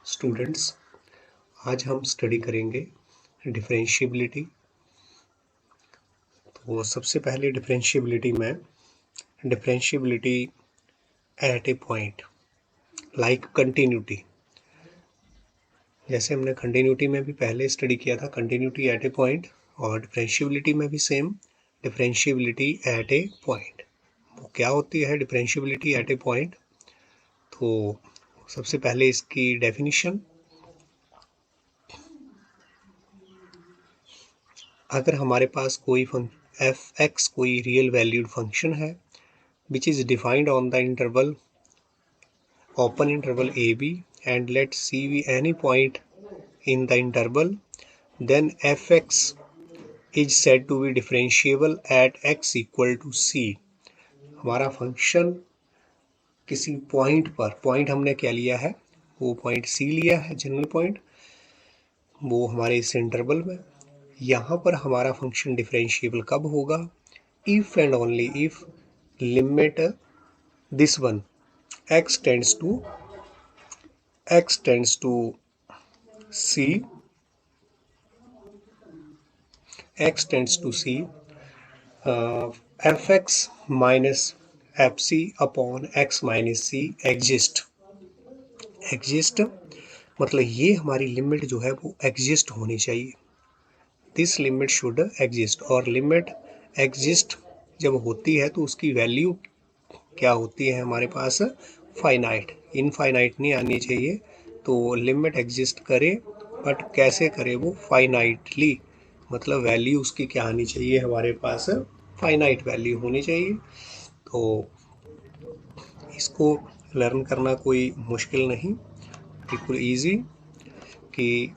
Students, आज हम study करेंगे डिफरेंशिएबिलिटी। तो सबसे पहले differentiability at a point like continuity. जैसे हमने कंटिन्यूटी में भी पहले स्टडी किया था, कंटिन्यूटी एट ए पॉइंट, और डिफरेंशिएबिलिटी में भी same, differentiability at a point. वो क्या होती है डिफरेंशिएबिलिटी एट ए पॉइंट? तो सबसे पहले इसकी डेफिनेशन, अगर हमारे पास कोई एफ एक्स कोई रियल वैल्यूड फंक्शन है which is defined on the interval open interval AB and let C be any point in the interval, then fx is said to be differentiable at x equal to C। हमारा function किसी point पर, point हमने क्या लिया है, वो point C लिया है, जनरल पॉइंट, वो हमारे इस इंटरवल में। यहाँ पर हमारा फंक्शन डिफरेंशिएबल कब होगा? If and only if limit this one x tends to C, x tends to C, fx minus fc upon x minus C exist मतलब ये हमारी लिमिट जो है वो एग्जिस्ट होनी चाहिए। दिस लिमिट शुड एग्जिस्ट, और लिमिट एग्जिस्ट जब होती है तो उसकी वैल्यू क्या होती है हमारे पास? फाइनाइट, इनफाइनाइट नहीं आनी चाहिए। तो लिमिट एग्जिस्ट करे, बट कैसे करे वो? फाइनाइटली, मतलब वैल्यू उसकी क्या आनी चाहिए हमारे पास? फाइनाइट वैल्यू होनी चाहिए। तो इसको लर्न करना कोई मुश्किल नहीं, बिल्कुल इजी, कि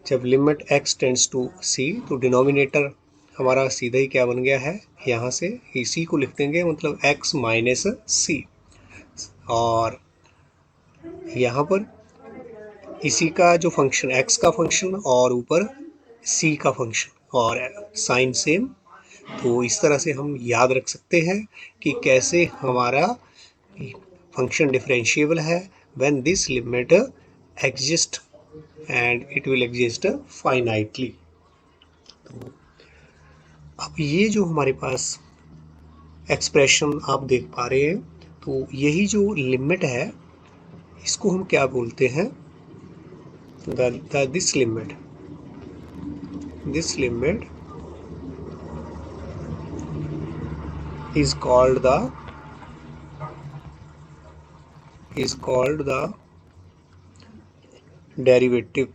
जब limit x tends to c तो डिनोमिनेटर हमारा सीधा ही क्या बन गया है, यहाँ से इसी को लिख देंगे, मतलब x माइनस सी, और यहाँ पर इसी का जो फंक्शन x का फंक्शन और ऊपर c का फंक्शन और साइन सेम। तो इस तरह से हम याद रख सकते हैं कि कैसे हमारा फंक्शन डिफरेंशिएबल है when this limit exist and it will exist finitely. तो अब ये जो हमारे पास एक्सप्रेशन आप देख पा रहे हैं, तो यही जो लिमिट है इसको हम क्या बोलते हैं? This limit is called the derivative।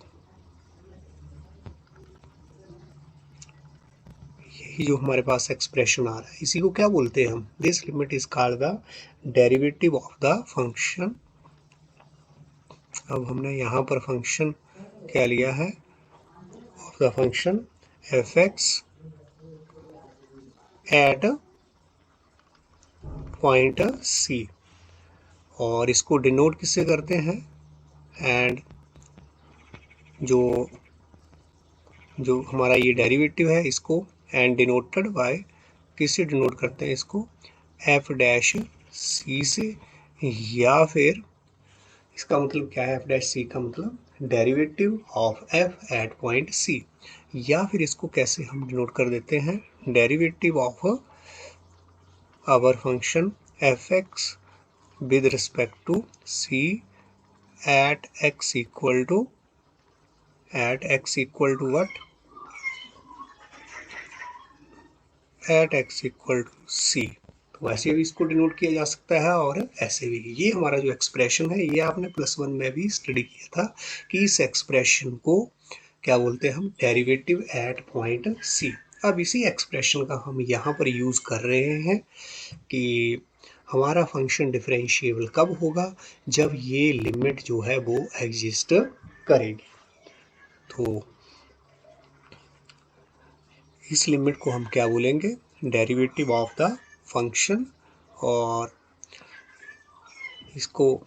यही जो हमारे पास एक्सप्रेशन आ रहा है इसी को क्या बोलते हैं हम? This limit is called the derivative of the function. अब हमने यहाँ पर फंक्शन क्या लिया है? Of the function F x at point c, और इसको डिनोट किससे करते हैं? एंड जो हमारा ये डेरिवेटिव है इसको एंड डिनोटेड बाय, किससे डिनोट करते हैं इसको? एफ डैश सी से, या फिर इसका मतलब क्या है? एफ डैश सी का मतलब derivative of F at point C, या फिर इसको कैसे हम डिनोट कर देते हैं? Derivative of our function F X with respect to C at X equal to what? At X equal to C. तो ऐसे भी इसको डिनोट किया जा सकता है और ऐसे भी। ये हमारा जो एक्सप्रेशन है ये आपने +1 में भी स्टडी किया था कि इस एक्सप्रेशन को क्या बोलते हैं हम? Derivative at point c. अब इसी एक्सप्रेशन का हम यहाँ पर यूज कर रहे हैं कि हमारा फंक्शन डिफरेंशिएबल कब होगा? जब ये लिमिट जो है वो एग्जिस्ट करेगी। तो इस लिमिट को हम क्या बोलेंगे? Derivative of the function. और इसको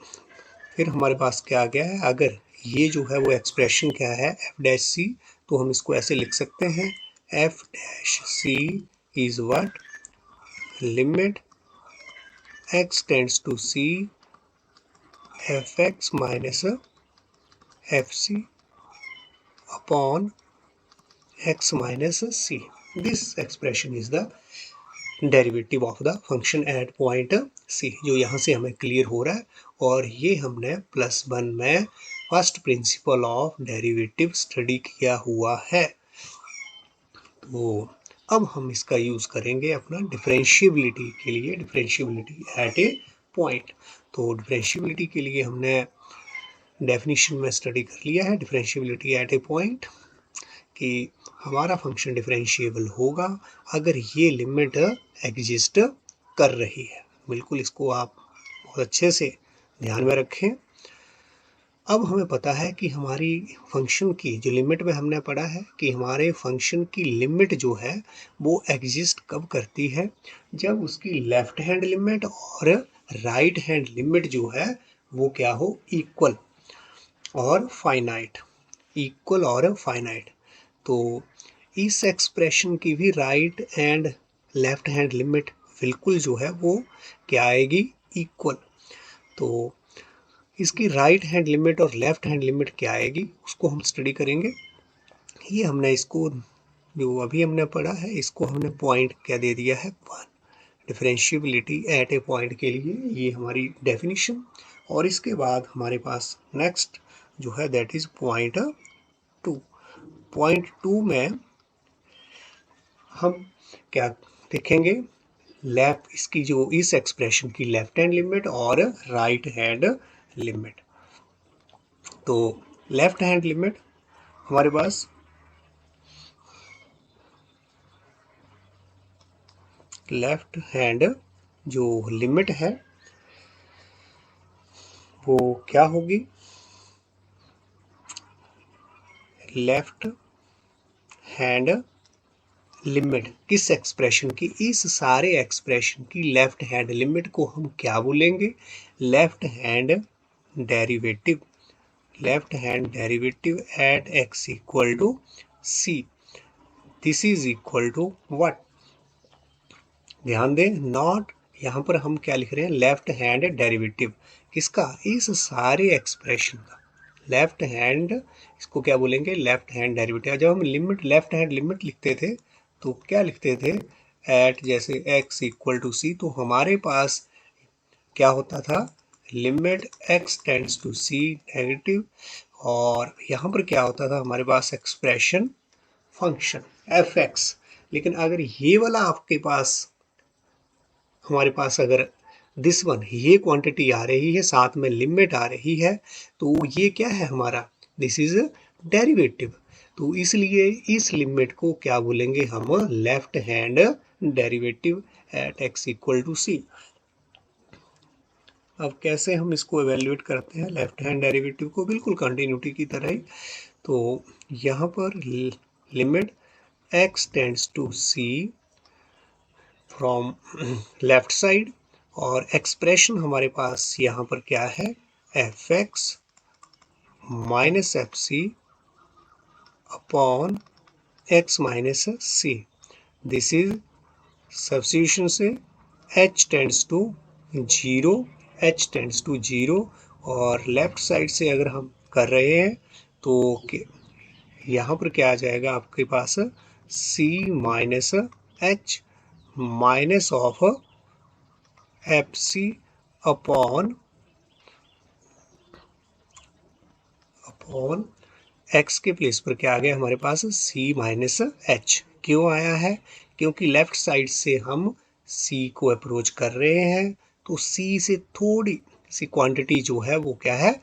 फिर हमारे पास क्या आ गया है? अगर ये जो है वो एक्सप्रेशन क्या है, एफ डैश सी, तो हम इसको ऐसे लिख सकते हैं, f dash c is what? Limit x tends to C F x minus F C upon x minus c. This expression is the derivative of the function at point c, जो यहाँ से हमें क्लियर हो रहा है। और ये हमने +1 में first principle of derivative study किया हुआ है। तो अब हम इसका यूज़ करेंगे अपना डिफरेंशिएबिलिटी के लिए, डिफरेंशिएबिलिटी एट ए पॉइंट। तो डिफरेंशिएबिलिटी के लिए हमने डेफिनेशन में स्टडी कर लिया है डिफरेंशिएबिलिटी एट ए पॉइंट, कि हमारा फंक्शन डिफरेंशिएबल होगा अगर ये लिमिट एग्जिस्ट कर रही है। बिल्कुल इसको आप बहुत अच्छे से ध्यान में रखें। अब हमें पता है कि हमारी फंक्शन की जो लिमिट में हमने पढ़ा है कि हमारे फंक्शन की लिमिट जो है वो एग्जिस्ट कब करती है, जब उसकी लेफ्ट हैंड लिमिट और राइट हैंड लिमिट जो है वो क्या हो, इक्वल और फाइनाइट, इक्वल और फाइनाइट। तो इस एक्सप्रेशन की भी right and left hand limit बिल्कुल जो है वो क्या आएगी, इक्वल। तो इसकी राइट हैंड लिमिट और लेफ्ट हैंड लिमिट क्या आएगी उसको हम स्टडी करेंगे। ये हमने इसको जो अभी हमने पढ़ा है इसको हमने पॉइंट क्या दे दिया है, 1। डिफरेंशिएबिलिटी एट ए पॉइंट के लिए ये हमारी डेफिनेशन। और इसके बाद हमारे पास नेक्स्ट जो है दैट इज पॉइंट 2। पॉइंट 2 में हम क्या देखेंगे, लेफ्ट इसकी जो इस एक्सप्रेशन की लेफ्ट हैंड लिमिट और राइट हैंड लिमिट। तो लेफ्ट हैंड लिमिट हमारे पास लेफ्ट हैंड जो लिमिट है वो क्या होगी, लेफ्ट हैंड लिमिट किस एक्सप्रेशन की, इस सारे एक्सप्रेशन की लेफ्ट हैंड लिमिट को हम क्या बोलेंगे, left hand derivative. Left hand derivative at x equal to c, this is equal to what, ध्यान दें नॉट, यहाँ पर हम क्या लिख रहे हैं, लेफ्ट हैंड डेरिवेटिव किसका, इस सारे एक्सप्रेशन का लेफ्ट हैंड, इसको क्या बोलेंगे, लेफ्ट हैंड डेरिवेटिव। जब हम लिमिट लेफ्ट हैंड लिमिट लिखते थे तो क्या लिखते थे, एट जैसे x इक्वल टू सी, तो हमारे पास क्या होता था, limit x tends to c negative, और यहाँ पर क्या होता था हमारे पास एक्सप्रेशन फंक्शन f(x). लेकिन अगर ये वाला आपके पास हमारे पास अगर दिस वन ये क्वांटिटी आ रही है साथ में लिमिट आ रही है तो ये क्या है हमारा, दिस इज डेरिवेटिव। तो इसलिए इस लिमिट को क्या बोलेंगे हम, left hand derivative at x equal to C. अब कैसे हम इसको एवेल्युएट करते हैं लेफ्ट हैंड डेरिवेटिव को, बिल्कुल कंटिन्यूटी की तरह ही। तो यहाँ पर limit x tends to c from left side, और एक्सप्रेशन हमारे पास यहाँ पर क्या है, f x minus F C upon x minus c. This is substitution से h tends to 0, h tends to 0, और लेफ्ट साइड से अगर हम कर रहे हैं तो यहाँ पर क्या आ जाएगा आपके पास, c minus h minus of f C upon x के प्लेस पर क्या आ गया हमारे पास, c माइनस एच। क्यों आया है, क्योंकि लेफ्ट साइड से हम c को अप्रोच कर रहे हैं तो c से थोड़ी सी क्वांटिटी जो है वो क्या है,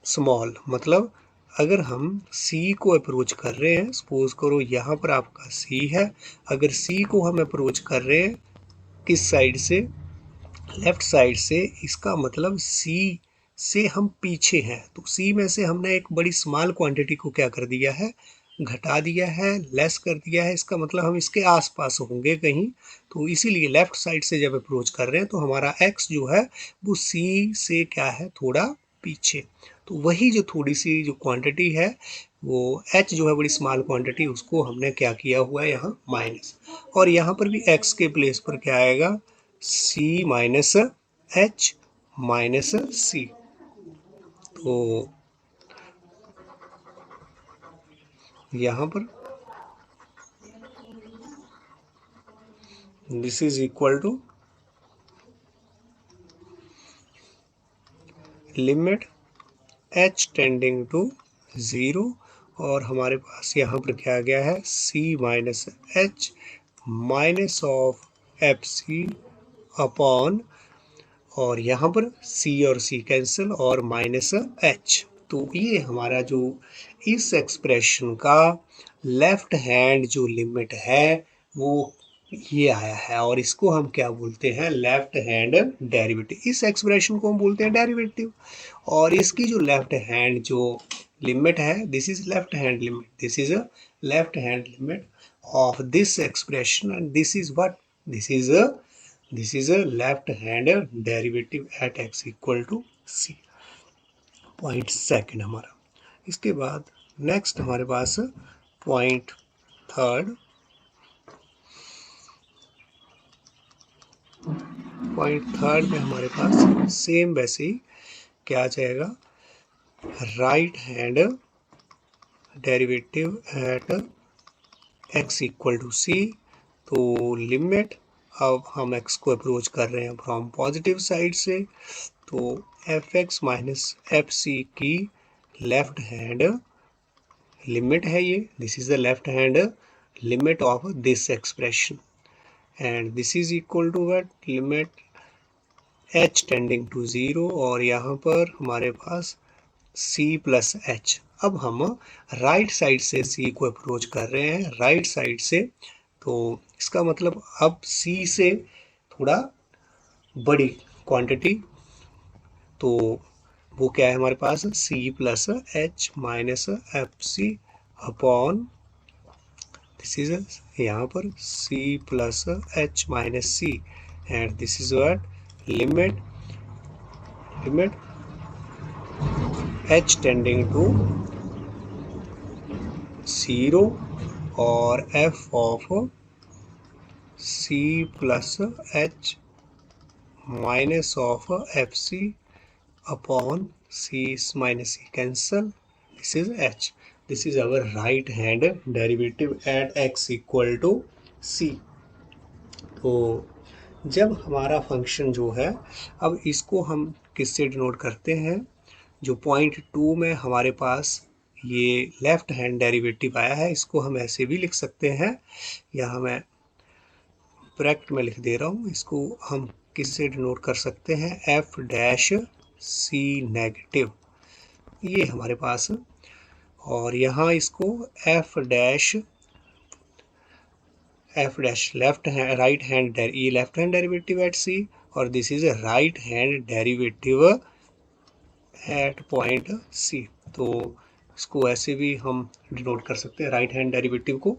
स्मॉल। मतलब अगर हम c को अप्रोच कर रहे हैं, सपोज करो यहाँ पर आपका c है, अगर c को हम अप्रोच कर रहे हैं किस साइड से, लेफ्ट साइड से, इसका मतलब C से हम पीछे हैं। तो C में से हमने एक बड़ी स्मॉल क्वांटिटी को क्या कर दिया है, घटा दिया है, लेस कर दिया है। इसका मतलब हम इसके आसपास होंगे कहीं, तो इसीलिए लेफ्ट साइड से जब अप्रोच कर रहे हैं तो हमारा x जो है वो C से क्या है, थोड़ा पीछे। तो वही जो थोड़ी सी जो क्वांटिटी है वो h जो है बड़ी स्मॉल क्वांटिटी, उसको हमने क्या किया हुआ है यहाँ माइनस, और यहाँ पर भी x के प्लेस पर क्या आएगा, c minus h minus c. तो यहाँ पर this is equal to limit h tending to 0, और हमारे पास यहाँ पर क्या आ गया है, c minus h minus of f C upon, और यहाँ पर c और c कैंसिल और माइनस h। तो ये हमारा जो इस एक्सप्रेशन का लेफ्ट हैंड जो लिमिट है वो ये आया है, और इसको हम क्या बोलते हैं, लेफ्ट हैंड डेरिवेटिव। इस एक्सप्रेशन को हम बोलते हैं डेरिवेटिव, और इसकी जो लेफ्ट हैंड जो लिमिट है, this is left hand limit, this is a left hand limit of this expression, and this is what, this is a left hand derivative at x equal to c। Point second हमारा। इसके बाद next हमारे पास point third. Point third में हमारे पास same वैसे ही क्या आ जाएगा, right hand derivative at x equal to c। तो लिमिट, अब हम x को अप्रोच कर रहे हैं फ्रॉम पॉजिटिव साइड से, तो f x minus F c की लेफ्ट हैंड लिमिट है ये, this is the left hand limit of this expression, and this is equal to what, limit h tending to 0, और यहाँ पर हमारे पास c प्लस h। अब हम राइट साइड से c को अप्रोच कर रहे हैं, राइट साइड से, तो इसका मतलब अब c से थोड़ा बड़ी क्वांटिटी, तो वो क्या है हमारे पास, c plus h minus F C upon, this is यहाँ पर c plus h minus c, and this is what, limit h tending to 0 और f of c plus h minus of f C upon c minus c cancel, this is h, this is our right hand derivative at x equal to c। तो जब हमारा function जो है, अब इसको हम किससे डिनोट करते हैं, जो पॉइंट 2 में हमारे पास ये लेफ्ट हैंड डेरिवेटिव आया है, इसको हम ऐसे भी लिख सकते हैं, यहाँ मैं ब्रैकेट में लिख दे रहा हूँ, इसको हम किससे डिनोट कर सकते हैं, एफ डैश सी नेगेटिव, ये हमारे पास, और यहाँ इसको f dash left hand right hand, ये left hand derivative at c, और this is right hand derivative at point सी। तो इसको ऐसे भी हम डिनोट कर सकते हैं, राइट हैंड डेरिवेटिव को।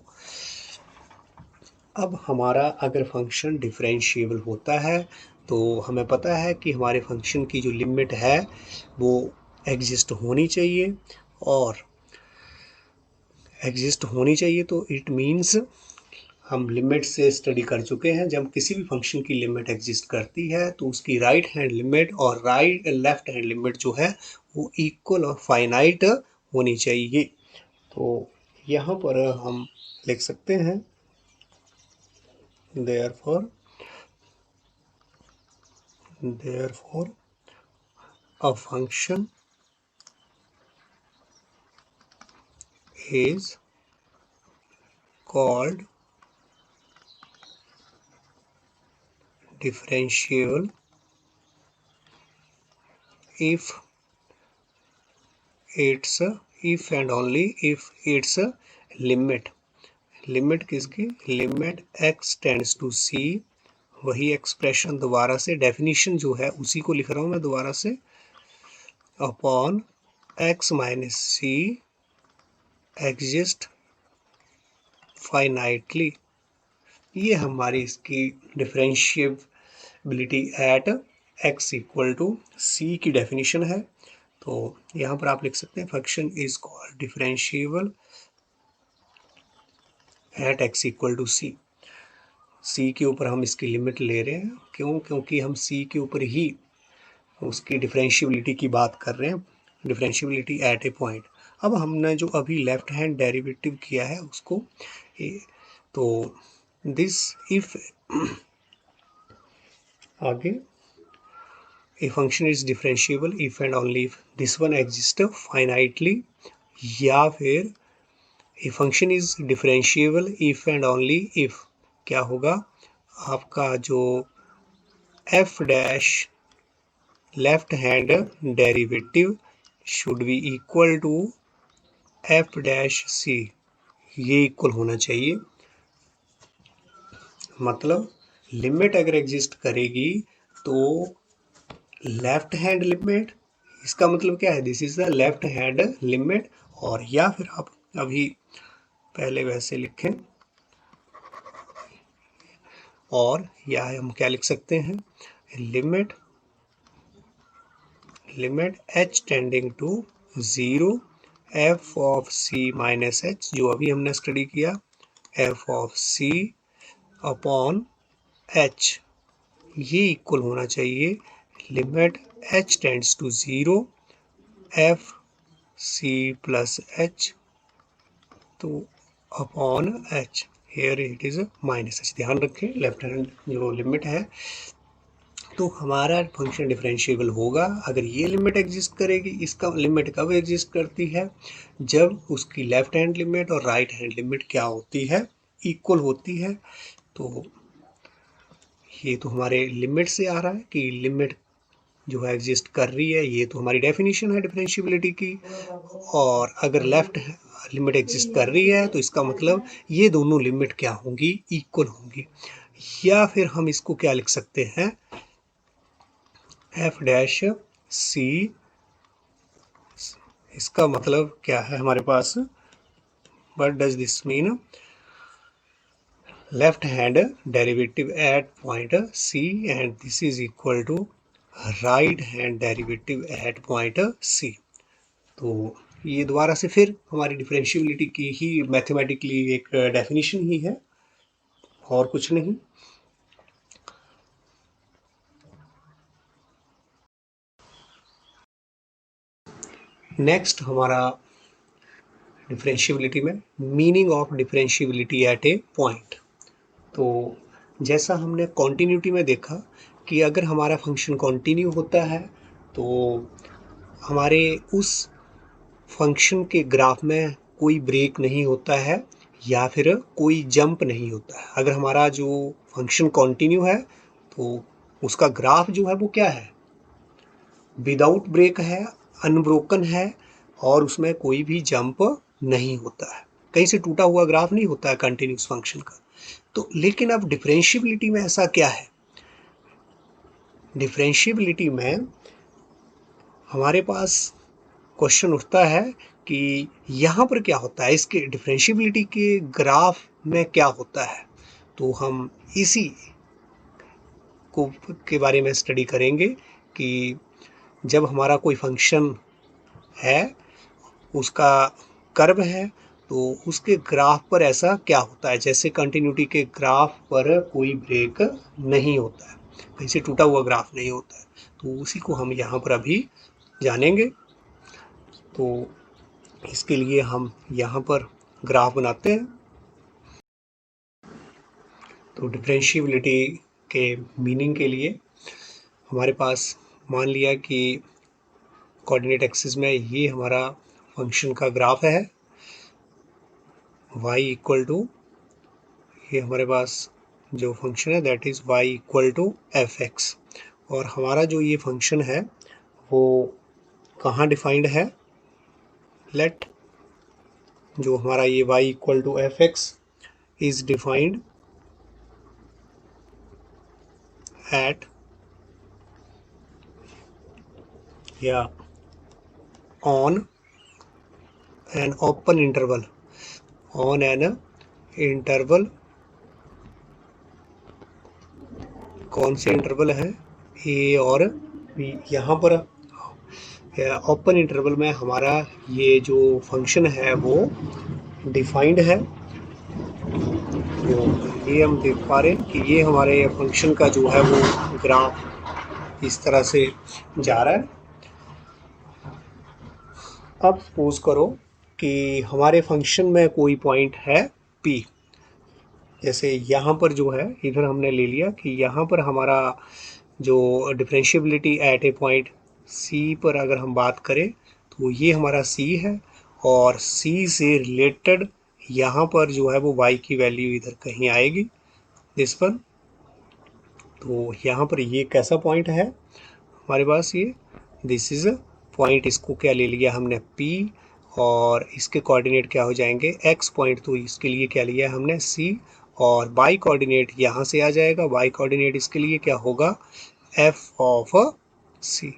अब हमारा अगर फंक्शन डिफरेंशिएबल होता है, तो हमें पता है कि हमारे फंक्शन की जो लिमिट है वो एग्जिस्ट होनी चाहिए, और एग्जिस्ट होनी चाहिए तो इट मीन्स हम लिमिट से स्टडी कर चुके हैं, जब किसी भी फंक्शन की लिमिट एग्जिस्ट करती है तो उसकी राइट हैंड लिमिट और लेफ्ट हैंड लिमिट जो है वो इक्वल और फाइनाइट होनी चाहिए। तो यहाँ पर हम लिख सकते हैं, therefore a function is called differentiable if and only if its limit किसकी, limit x tends to c, वही एक्सप्रेशन दोबारा से, डेफिनेशन जो है उसी को लिख रहा हूँ मैं दोबारा से, upon x minus c exist finitely, ये हमारी इसकी differentiability at x equal to c की डेफिनेशन है। तो यहाँ पर आप लिख सकते हैं function is called differentiable at x equal to c। c के ऊपर हम इसकी लिमिट ले रहे हैं, क्यों, क्योंकि हम c के ऊपर ही उसकी डिफरेंशियबिलिटी की बात कर रहे हैं, डिफरेंशियबिलिटी एट ए पॉइंट। अब हमने जो अभी लेफ्ट हैंड डेरिवेटिव किया है उसको तो दिस इफ आगे a function is differentiable if and only if this one exist finitely, या फिर a function is differentiable if and only if क्या होगा आपका जो F dash left hand derivative should be equal to F dash C, ये equal होना चाहिए। मतलब लिमिट अगर एग्जिस्ट करेगी तो लेफ्ट हैंड लिमिट, इसका मतलब क्या है, this is the left hand limit. और या फिर आप अभी पहले वैसे लिखें, और या हम क्या लिख सकते हैं, limit h tending to 0 f of c minus h, जो अभी हमने स्टडी किया, f of c upon h, ये इक्वल होना चाहिए limit h tends to 0 f c plus h तो upon h, here it is minus h। ध्यान रखें लेफ्ट हैंड जो लिमिट है तो हमारा फंक्शन डिफरेंशिएबल होगा अगर ये लिमिट एग्जिस्ट करेगी। इसका लिमिट कब एग्जिस्ट करती है, जब उसकी लेफ्ट हैंड लिमिट और राइट हैंड लिमिट क्या होती है, इक्वल होती है। तो ये तो हमारे लिमिट से आ रहा है कि लिमिट जो है एग्जिस्ट कर रही है, ये तो हमारी डेफिनेशन है डिफरेंशिएबिलिटी की। और अगर लेफ्ट लिमिट एग्जिस्ट कर रही है तो इसका मतलब ये दोनों लिमिट क्या होंगी, इक्वल होंगी। या फिर हम इसको क्या लिख सकते हैं, एफ डैश सी, इसका मतलब क्या है हमारे पास, what does this mean, left hand derivative at point C and this is equal to right hand derivative at point सी। तो ये दोबारा से फिर हमारी डिफरेंशिएबिलिटी की ही मैथमेटिकली एक डेफिनेशन ही है और कुछ नहीं। नेक्स्ट हमारा डिफरेंशिएबिलिटी में meaning of differentiability at a point. तो जैसा हमने कॉन्टिन्यूटी में देखा कि अगर हमारा फंक्शन कॉन्टिन्यू होता है तो हमारे उस फंक्शन के ग्राफ में कोई ब्रेक नहीं होता है या फिर कोई जंप नहीं होता है। अगर हमारा जो फंक्शन कॉन्टिन्यू है तो उसका ग्राफ जो है वो क्या है, विदाउट ब्रेक है, अनब्रोकन है और उसमें कोई भी जंप नहीं होता है, कहीं से टूटा हुआ ग्राफ नहीं होता है कंटिन्यूस फंक्शन का। तो लेकिन अब डिफरेंशिएबिलिटी में ऐसा क्या है, डिफरेंशिएबिलिटी में हमारे पास क्वेश्चन उठता है कि यहाँ पर क्या होता है, इसके डिफरेंशिएबिलिटी के ग्राफ में क्या होता है। तो हम इसी को के बारे में स्टडी करेंगे कि जब हमारा कोई फंक्शन है उसका कर्व है तो उसके ग्राफ पर ऐसा क्या होता है, जैसे कंटिन्यूटी के ग्राफ पर कोई ब्रेक नहीं होता है, कहीं से टूटा हुआ ग्राफ नहीं होता है। तो उसी को हम यहाँ पर अभी जानेंगे। तो इसके लिए हम यहाँ पर ग्राफ बनाते हैं। तो डिफरेंशिएबिलिटी के मीनिंग के लिए हमारे पास मान लिया कि कोऑर्डिनेट एक्सिस में ये हमारा फंक्शन का ग्राफ है, y इक्वल टू, ये हमारे पास जो फंक्शन है that is y equal to fx। और हमारा जो ये फंक्शन है वो कहाँ डिफाइंड है, लेट जो हमारा ये y equal to fx is defined at या on an open interval, on an interval, कौन से इंटरवल है ए और बी। यहाँ पर ओपन इंटरवल में हमारा ये जो फंक्शन है वो डिफाइंड है। तो ये हम देख पा रहे हैं कि ये हमारे फंक्शन का जो है वो ग्राफ इस तरह से जा रहा है। अब सपोज करो कि हमारे फंक्शन में कोई पॉइंट है P, जैसे यहाँ पर जो है इधर हमने ले लिया कि यहाँ पर हमारा जो differentiability eight a point C पर अगर हम बात करें तो ये हमारा C है, और C से रिलेटेड यहाँ पर जो है वो y की वैल्यू इधर कहीं आएगी दिस पर। तो यहाँ पर ये कैसा पॉइंट है हमारे पास, ये दिस इज अ पॉइंट, इसको क्या ले लिया हमने P, और इसके कोऑर्डिनेट क्या हो जाएंगे x पॉइंट, तो इसके लिए क्या लिया हमने C, और y कोऑर्डिनेट यहाँ से आ जाएगा, y कोऑर्डिनेट इसके लिए क्या होगा f ऑफ C,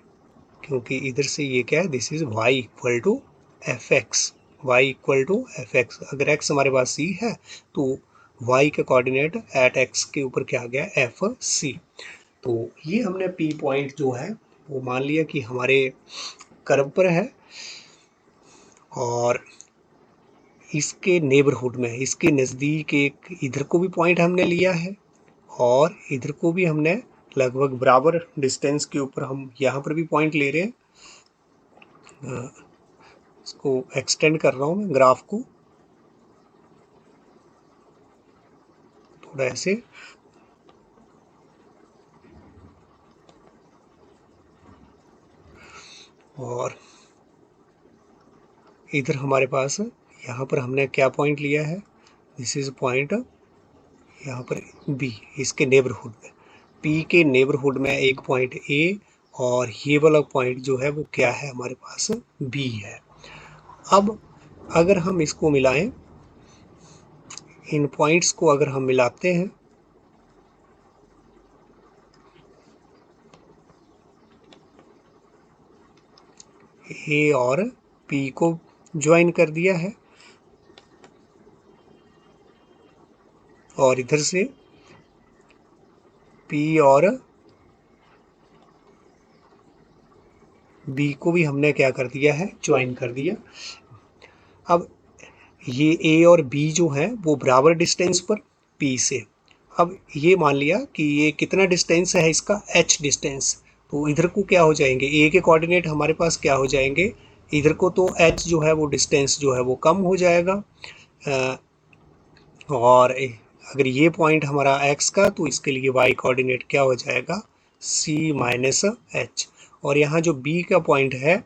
क्योंकि इधर से ये क्या है this is y equal to f x, y equal to f x. अगर x हमारे पास C है तो y का कोऑर्डिनेट एट x के ऊपर क्या आ गया एफ C। तो ये हमने P पॉइंट जो है वो मान लिया कि हमारे कर्व पर है, और इसके नेबरहुड में, इसके नज़दीक एक इधर को भी पॉइंट हमने लिया है, और इधर को भी हमने लगभग बराबर डिस्टेंस के ऊपर हम यहाँ पर भी पॉइंट ले रहे हैं। इसको एक्सटेंड कर रहा हूँ मैं ग्राफ को थोड़ा ऐसे, और इधर हमारे पास यहाँ पर हमने क्या पॉइंट लिया है, दिस इज पॉइंट यहाँ पर B, इसके नेबरहुड में, P के नेबरहुड में एक पॉइंट A, और ये वाला पॉइंट जो है वो क्या है हमारे पास B है। अब अगर हम इसको मिलाएं, इन पॉइंट्स को अगर हम मिलाते हैं A और P को ज्वाइन कर दिया है, और इधर से P और B को भी हमने क्या कर दिया है ज्वाइन कर दिया। अब ये A और B जो है वो बराबर डिस्टेंस पर P से, अब ये मान लिया कि ये कितना डिस्टेंस है इसका h डिस्टेंस, तो इधर को क्या हो जाएंगे A के कोऑर्डिनेट हमारे पास क्या हो जाएंगे, इधर को तो h जो है वो डिस्टेंस जो है वो कम हो जाएगा, और अगर ये पॉइंट हमारा x का तो इसके लिए y कोऑर्डिनेट क्या हो जाएगा C माइनस h, और यहाँ जो B का पॉइंट है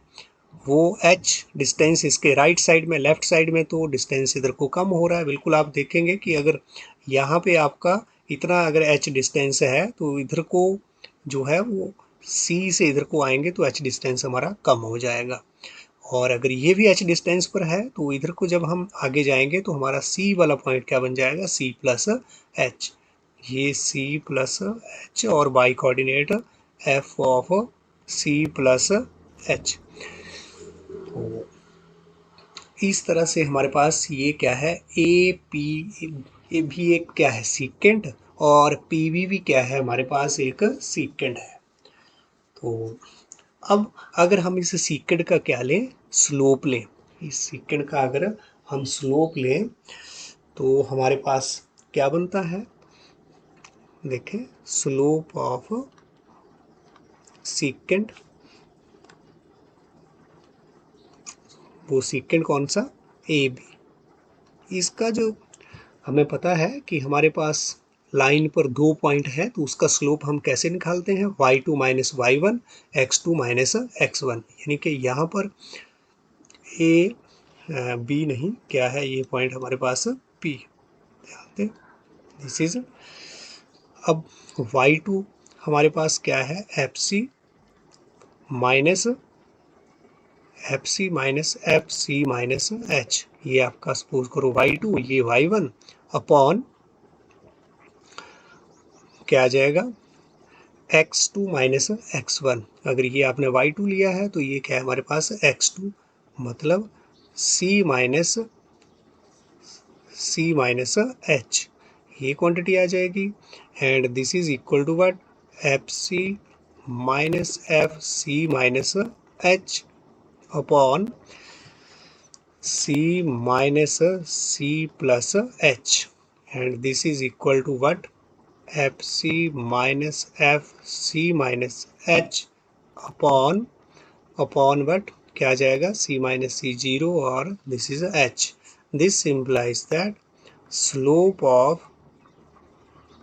वो h डिस्टेंस इसके राइट साइड में, लेफ्ट साइड में तो डिस्टेंस इधर को कम हो रहा है। बिल्कुल आप देखेंगे कि अगर यहाँ पे आपका इतना अगर h डिस्टेंस है तो इधर को जो है वो C से इधर को आएंगे तो h डिस्टेंस हमारा कम हो जाएगा, और अगर ये भी h डिस्टेंस पर है तो इधर को जब हम आगे जाएंगे तो हमारा C वाला पॉइंट क्या बन जाएगा C प्लस h, ये C प्लस h और y coordinate f of C plus h। तो इस तरह से हमारे पास ये क्या है ए भी एक क्या है सीकेंट, और पी भी क्या है हमारे पास एक सीकेंट है। तो अब अगर हम इस सीकेंट का क्या लें स्लोप लें, इस सीकेंट का अगर हम स्लोप लें तो हमारे पास क्या बनता है, देखें स्लोप ऑफ सीकेंट, वो सीकेंट कौन सा ए बी, इसका जो हमें पता है कि हमारे पास लाइन पर दो पॉइंट है तो उसका स्लोप हम कैसे निकालते हैं y2 minus y1 x2 minus x1, यानी कि यहाँ पर ए बी नहीं क्या है ये पॉइंट हमारे पास P, ध्यान दें दिस इज। अब y2 हमारे पास क्या है FC minus FC minus FC minus H, ये आपका सपोज करो y2, ये y1 अपॉन क्या आ जाएगा x2 माइनस x1, अगर ये आपने y2 लिया है तो ये क्या है हमारे पास x2, मतलब C माइनस h, ये क्वांटिटी आ जाएगी, and this is equal to what FC minus FC minus h upon C minus C plus h, and this is equal to what f c minus F c minus h upon but क्या आ जाएगा, c minus c zero और this is h. This implies that slope of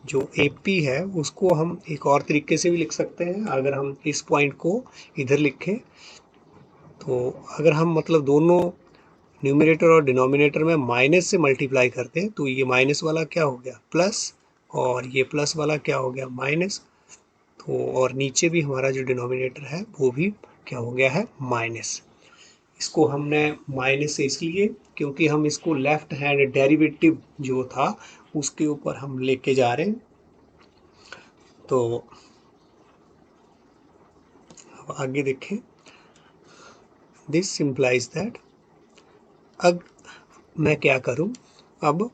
जो A P है उसको हम एक और तरीके से भी लिख सकते हैं। अगर हम इस पॉइंट को इधर लिखें तो अगर हम मतलब दोनों न्यूमरेटर और डिनोमिनेटर में माइनस से मल्टीप्लाई करते हैं तो ये माइनस वाला क्या हो गया प्लस, और ये प्लस वाला क्या हो गया माइनस। तो और नीचे भी हमारा जो डिनोमिनेटर है वो भी क्या हो गया है माइनस। इसको हमने माइनस से इसलिए क्योंकि हम इसको लेफ्ट हैंड डेरिवेटिव जो था उसके ऊपर हम लेके जा रहे हैं। तो अब आगे देखें, दिस सिंप्लाइज दैट, अब मैं क्या करूं, अब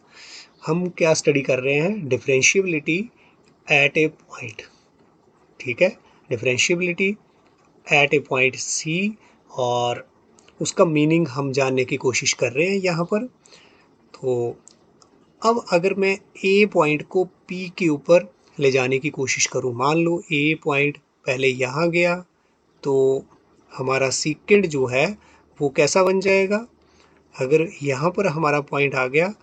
हम क्या स्टडी कर रहे हैं, डिफरेंशियबिलिटी एट ए पॉइंट। ठीक है, differentiability eight a point c, और उसका मीनिंग हम जानने की कोशिश कर रहे हैं यहाँ पर। तो अब अगर मैं ए पॉइंट को पी के ऊपर ले जाने की कोशिश करूँ, मान लो ए पॉइंट पहले यहाँ गया तो हमारा सीकेंड जो है वो कैसा बन जाएगा। अगर यहाँ पर हमारा पॉइंट आ गया,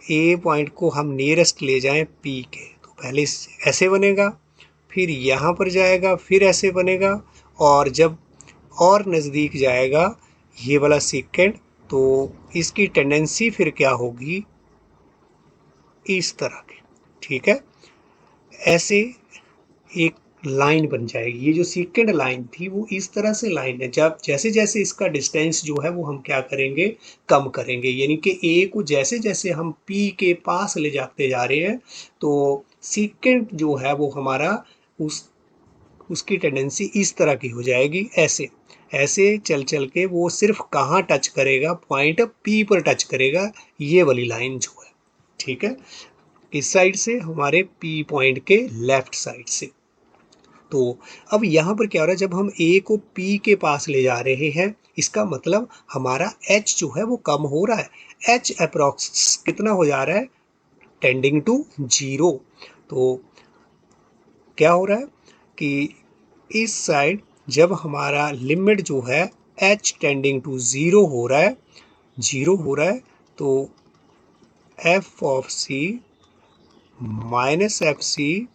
ए पॉइंट को हम नियरेस्ट ले जाएं पी के, तो पहले ऐसे बनेगा, फिर यहाँ पर जाएगा, फिर ऐसे बनेगा, और जब और नज़दीक जाएगा ये वाला सीकेंड तो इसकी टेंडेंसी फिर क्या होगी, इस तरह की। ठीक है, ऐसे एक लाइन बन जाएगी। ये जो सेकंड लाइन थी वो इस तरह से लाइन है, जब जैसे जैसे इसका डिस्टेंस जो है वो हम क्या करेंगे, कम करेंगे, यानी कि ए को जैसे जैसे हम पी के पास ले जाते जा रहे हैं तो सेकंड जो है वो हमारा उसकी टेंडेंसी इस तरह की हो जाएगी, ऐसे ऐसे चल चल के वो सिर्फ कहाँ टच करेगा, पॉइंट पी पर टच करेगा, ये वाली लाइन जो है। ठीक है, इस साइड से हमारे पी पॉइंट के लेफ्ट साइड से। तो अब यहाँ पर क्या हो रहा है, जब हम ए को पी के पास ले जा रहे हैं इसका मतलब हमारा एच जो है वो कम हो रहा है। एच अप्रॉक्स कितना हो जा रहा है, टेंडिंग टू जीरो। तो क्या हो रहा है कि इस साइड जब हमारा लिमिट जो है एच टेंडिंग टू ज़ीरो हो रहा है, जीरो हो रहा है, तो f of c minus F c,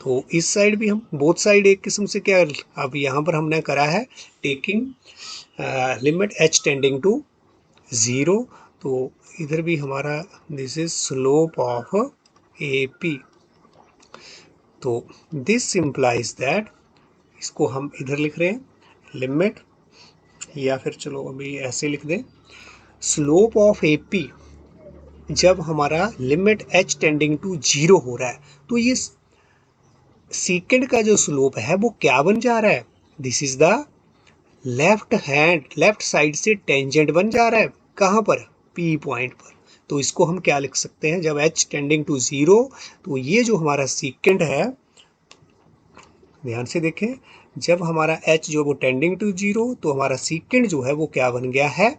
तो इस साइड भी हम बोथ साइड एक किस्म से क्या, अब यहाँ पर हमने करा है taking limit h tending to zero, तो इधर भी हमारा this is slope of A P. तो दिस इम्प्लाइज दैट, इसको हम इधर लिख रहे हैं लिमिट, या फिर चलो अभी ऐसे लिख दें, स्लोप ऑफ ए पी जब हमारा limit h tending to zero हो रहा है तो ये सेकेंड का जो स्लोप है वो क्या बन जा रहा है, this is the left side से टेंजेंट बन जा रहा है, कहाँ पर, पी पॉइंट पर। तो इसको हम क्या लिख सकते हैं, जब एच टेंडिंग टू जीरो, तो ये जो हमारा सेकेंड है, ध्यान से देखें, जब हमारा एच जो वो टेंडिंग टू जीरो तो हमारा सेकेंड जो है वो क्या बन गया है,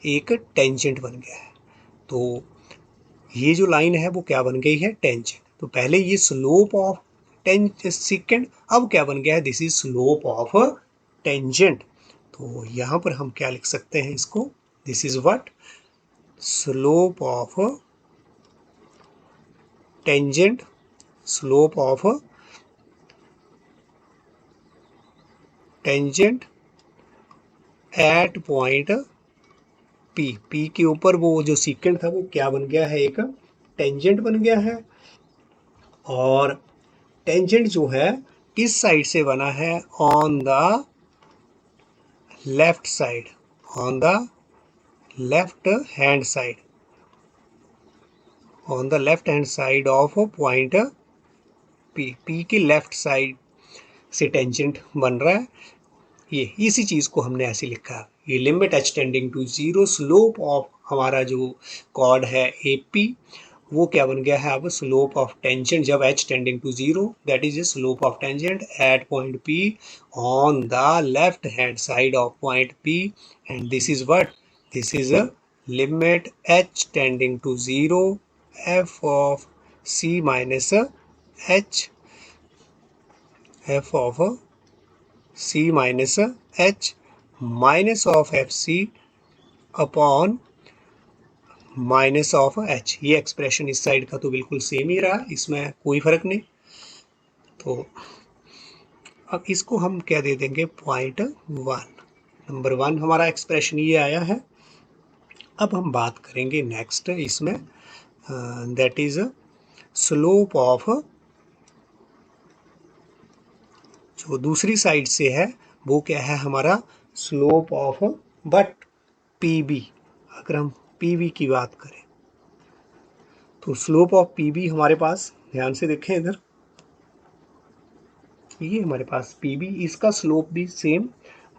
एक टेंजेंट बन गया है। तो ये जो लाइन है वो क्या बन गई है, टेंजेंट। तो पहले ये स्लोप ऑफ सेकेंड, अब क्या बन गया है, this is slope of tangent. तो यहाँ पर हम क्या लिख सकते हैं इसको, this is what, slope of tangent, slope of tangent at point P. P के ऊपर वो जो सेकेंड था वो क्या बन गया है, एक टेंजेंट बन गया है, और टेंजेंट जो है किस साइड से बना है, on the left side, on the left hand side, on the left hand side of point P. P की लेफ्ट साइड से टेंजेंट बन रहा है, ये इसी चीज़ को हमने ऐसे लिखा है, ये limit h tending to zero, slope of हमारा जो कॉर्ड है ए पी वो क्या बन गया है अब, स्लोप ऑफ टेंजेंट जब h tending to zero, that is a slope of tangent at point P on the left hand side of point P, and this is what, this is a limit h tending to zero f of c minus h, f of c minus h minus of f C upon minus of h. ये expression इस side का तो बिल्कुल same ही रहा, इसमें कोई फर्क नहीं। तो अब इसको हम क्या दे देंगे, 0.1। नंबर 1 हमारा एक्सप्रेशन ये आया है। अब हम बात करेंगे नेक्स्ट इसमें, दैट इज स्लोप ऑफ, जो दूसरी साइड से है वो क्या है हमारा, स्लोप ऑफ बट पीबी। अगर हम पीबी की बात करें तो स्लोप ऑफ पीबी हमारे पास, ध्यान से देखें इधर, ये हमारे पास पीबी, इसका स्लोप भी सेम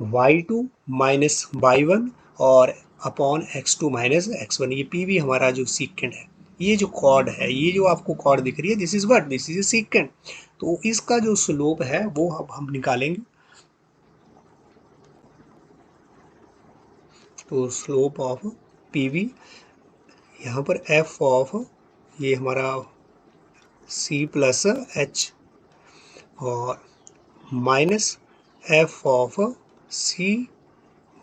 y2 माइनस y1 और अपॉन x2 माइनस x1। ये पीबी हमारा जो सीकेंड है, ये जो कॉर्ड है, ये जो आपको कॉर्ड दिख रही है, this is what, this is ए सीकेंड। तो इसका जो स्लोप है वो अब हम निकालेंगे। तो स्लोप ऑफ पीवी, यहाँ पर एफ ऑफ ये हमारा सी प्लस एच और minus f of c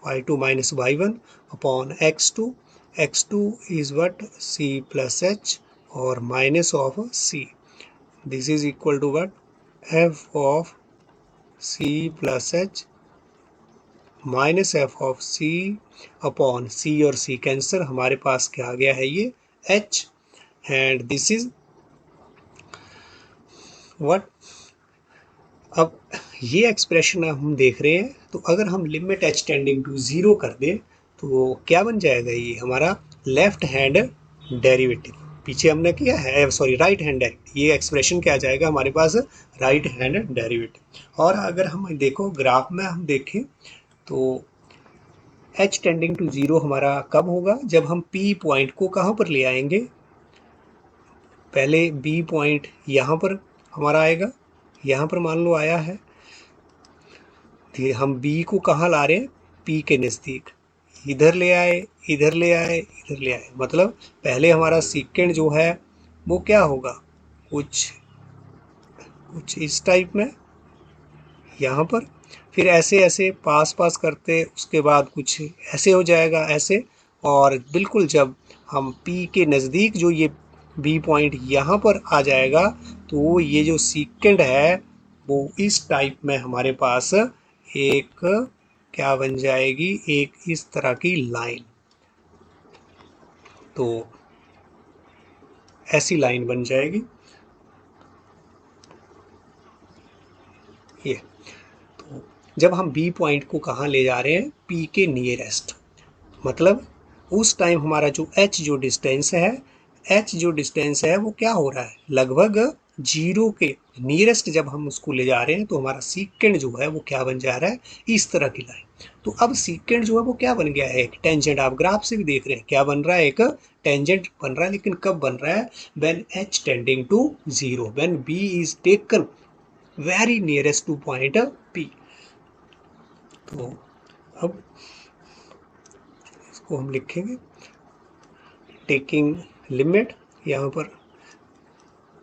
y2 minus y1 upon x2 is what, c plus h और minus of c। This is equal to what, f of c plus h minus f of c upon c और c cancel, हमारे पास क्या आ गया है ये h, and this is what. अब ये एक्सप्रेशन हम देख रहे हैं, तो अगर हम लिमिट h टेंडिंग टू 0 कर दें तो क्या बन जाएगा, ये हमारा लेफ्ट हैंड डेरिवेटिव। पीछे हमने किया है, सॉरी राइट हैंड डेरिवेटिव, ये एक्सप्रेशन क्या आ जाएगा हमारे पास, राइट हैंड डेरिवेटिव। और अगर हम देखो ग्राफ में हम देखें तो h टेंडिंग टू 0 हमारा कब होगा, जब हम p पॉइंट को कहाँ पर ले आएंगे, पहले b पॉइंट यहाँ पर हमारा आएगा, यहाँ पर मान लो आया है, हम b को कहाँ ला रहे हैं, p के नज़दीक, इधर ले आए, इधर ले आए, इधर ले आए, मतलब पहले हमारा सीकेंड जो है वो क्या होगा, कुछ कुछ इस टाइप में यहाँ पर, फिर ऐसे ऐसे पास पास करते, उसके बाद कुछ ऐसे हो जाएगा ऐसे, और बिल्कुल जब हम P के नज़दीक जो ये B पॉइंट यहाँ पर आ जाएगा तो ये जो सीकेंड है वो इस टाइप में हमारे पास एक क्या बन जाएगी, एक इस तरह की लाइन। तो ऐसी लाइन बन जाएगी ये। तो जब हम बी पॉइंट को कहाँ ले जा रहे हैं, पी के नियरेस्ट, मतलब उस टाइम हमारा जो एच जो डिस्टेंस है, एच जो डिस्टेंस है वो क्या हो रहा है, लगभग 0 के नियरेस्ट जब हम उसको ले जा रहे हैं तो हमारा सीकेंड जो है वो क्या बन जा रहा है, इस तरह की लाइन। तो अब सीकेंड जो है वो क्या बन गया है, एक टेंजेंट। आप ग्राफ से भी देख रहे हैं क्या बन रहा है, एक टेंजेंट बन रहा है, लेकिन कब बन रहा है, when h tending to 0, when b is taken very nearest to point P. तो अब इसको हम लिखेंगे टेकिंग लिमिट, यहाँ पर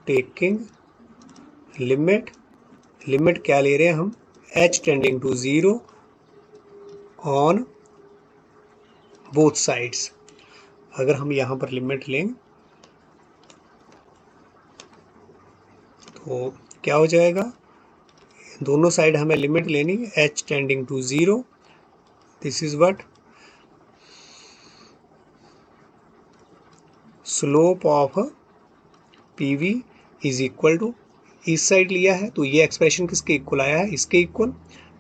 टेकिंग लिमिट, लिमिट क्या ले रहे हैं हम, h tending to 0 on both sides. अगर हम यहाँ पर लिमिट लें तो क्या हो जाएगा, दोनों साइड हमें लिमिट लेनी है, h tending to 0, this is what, slope of PV is equal to, इस साइड लिया है तो ये एक्सप्रेशन किसके इक्वल आया है, इसके equal,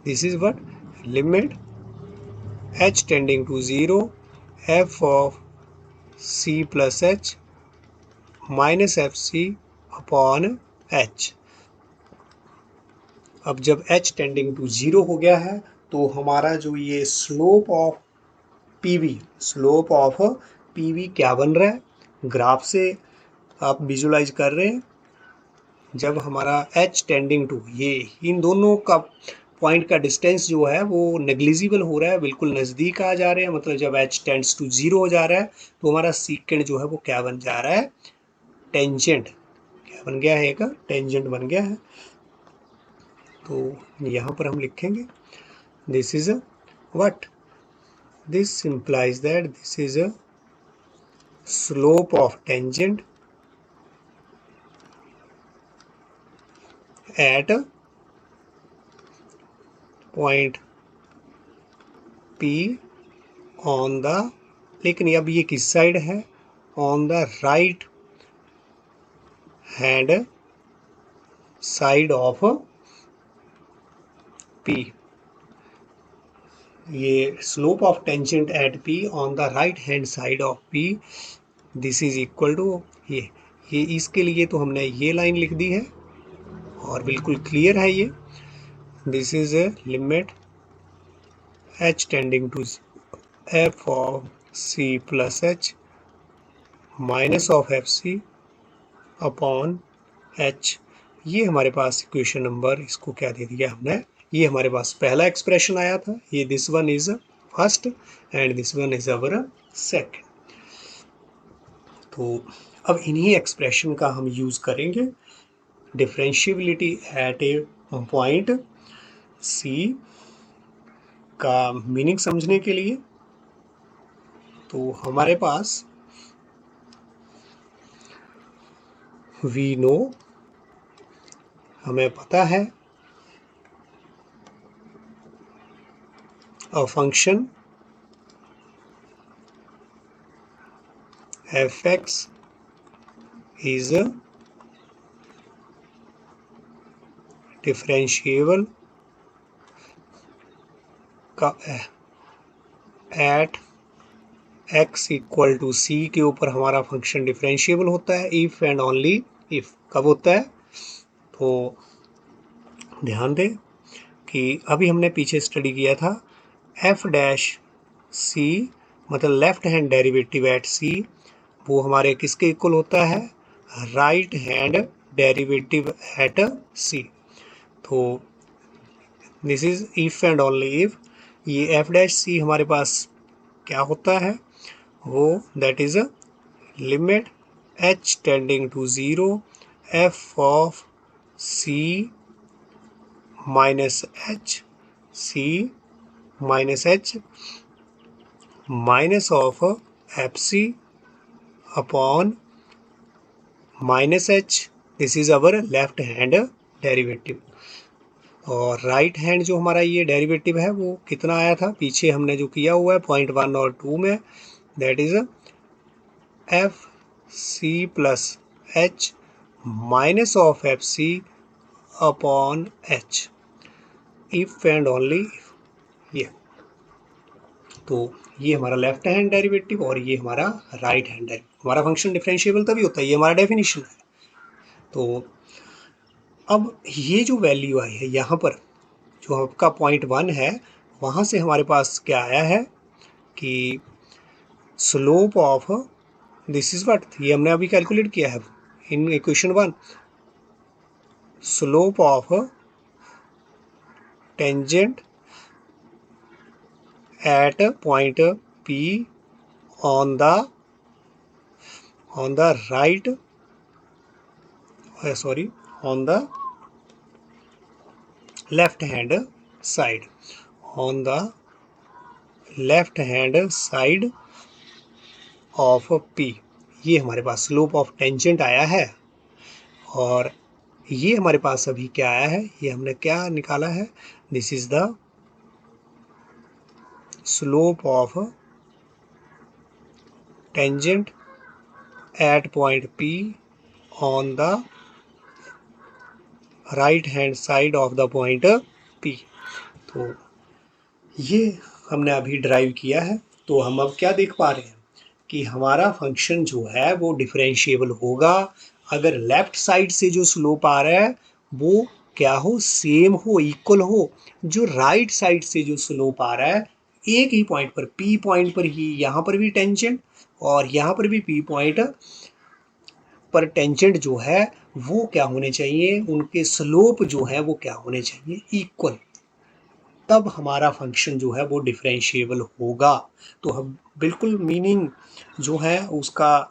this is what, limit h tending to 0 f of c plus h minus F C upon h। अब जब h टेंडिंग टू 0 हो गया है तो हमारा जो ये slope of PV, slope of PV क्या बन रहा है, ग्राफ से आप विजुलाइज कर रहे हैं, जब हमारा h टेंडिंग टू, ये इन दोनों का पॉइंट का डिस्टेंस जो है वो नेग्लिजिबल हो रहा है, बिल्कुल नज़दीक आ जा रहे हैं, मतलब जब h टेंड्स टू 0 हो जा रहा है तो हमारा सीकेंड जो है वो क्या बन जा रहा है, टेंजेंट क्या बन गया है, एक टेंजेंट बन गया है। तो यहाँ पर हम लिखेंगे this is what, this implies that this is a slope of tangent at point P on the, लेकिन अब ये किस साइड है, on the right hand side of P। ये slope of tangent at P on the right hand side of P, this is equal to ये इसके लिए तो हमने ये लाइन लिख दी है और बिल्कुल क्लियर है ये, this is a limit h tending to f of c plus h minus of f C upon h। ये हमारे पास इक्वेशन नंबर, इसको क्या दे दिया हमने, ये हमारे पास पहला एक्सप्रेशन आया था, ये this one is first and this one is our second. तो अब इन्हीं एक्सप्रेशन का हम यूज करेंगे differentiability at a point C का मीनिंग समझने के लिए। तो हमारे पास वी नो, हमें पता है a function fx is differentiable at x equal to c के ऊपर हमारा फंक्शन डिफरेंशिएबल होता है इफ एंड ओनली इफ। कब होता है, तो ध्यान दें कि अभी हमने पीछे स्टडी किया था f डैश c मतलब left hand derivative at c, वो हमारे किसके इक्वल होता है, right hand derivative at c। तो this is if and only if. ये f डैश c हमारे पास क्या होता है, वो that is limit h tending to 0 f of c minus h, c minus h minus of f C upon minus h, this is our left hand derivative. और right hand जो हमारा ये डेरिवेटिव है वो कितना आया था, पीछे हमने जो किया हुआ है पॉइंट 1 और 2 में, that is f c plus h minus of f C upon h, if and only if. ये तो ये हमारा लेफ्ट हैंड डेरिवेटिव और ये हमारा राइट हैंड डेरिवेटिव। हमारा फंक्शन डिफरेंशिएबल तभी होता है, ये हमारा डेफिनेशन है। तो अब ये जो वैल्यू आई है यहाँ पर, जो आपका पॉइंट 1 है, वहाँ से हमारे पास क्या आया है कि slope of this is what, ये हमने अभी कैलकुलेट किया है in equation 1, slope of tangent at point P on the right on the left hand side, on the left hand side of P। ये हमारे पास स्लोप ऑफ टेंजेंट आया है और ये हमारे पास अभी क्या आया है, ये हमने क्या निकाला है, this is the slope of tangent at point P on the right hand side of the point P। तो ये हमने अभी ड्राइव किया है। तो हम अब क्या देख पा रहे हैं कि हमारा फंक्शन जो है वो डिफरेंशिएबल होगा अगर लेफ्ट साइड से जो स्लोप आ रहा है वो क्या हो, सेम हो, इक्वल हो, जो राइट साइड से जो स्लोप आ रहा है एक ही पॉइंट पर, P पॉइंट पर ही, यहाँ पर भी टेंजेंट और यहाँ पर भी P पॉइंट पर टेंजेंट जो है वो क्या होने चाहिए, उनके स्लोप जो है वो क्या होने चाहिए, इक्वल। तब हमारा फंक्शन जो है वो डिफरेंशिएबल होगा। तो हम बिल्कुल मीनिंग जो है उसका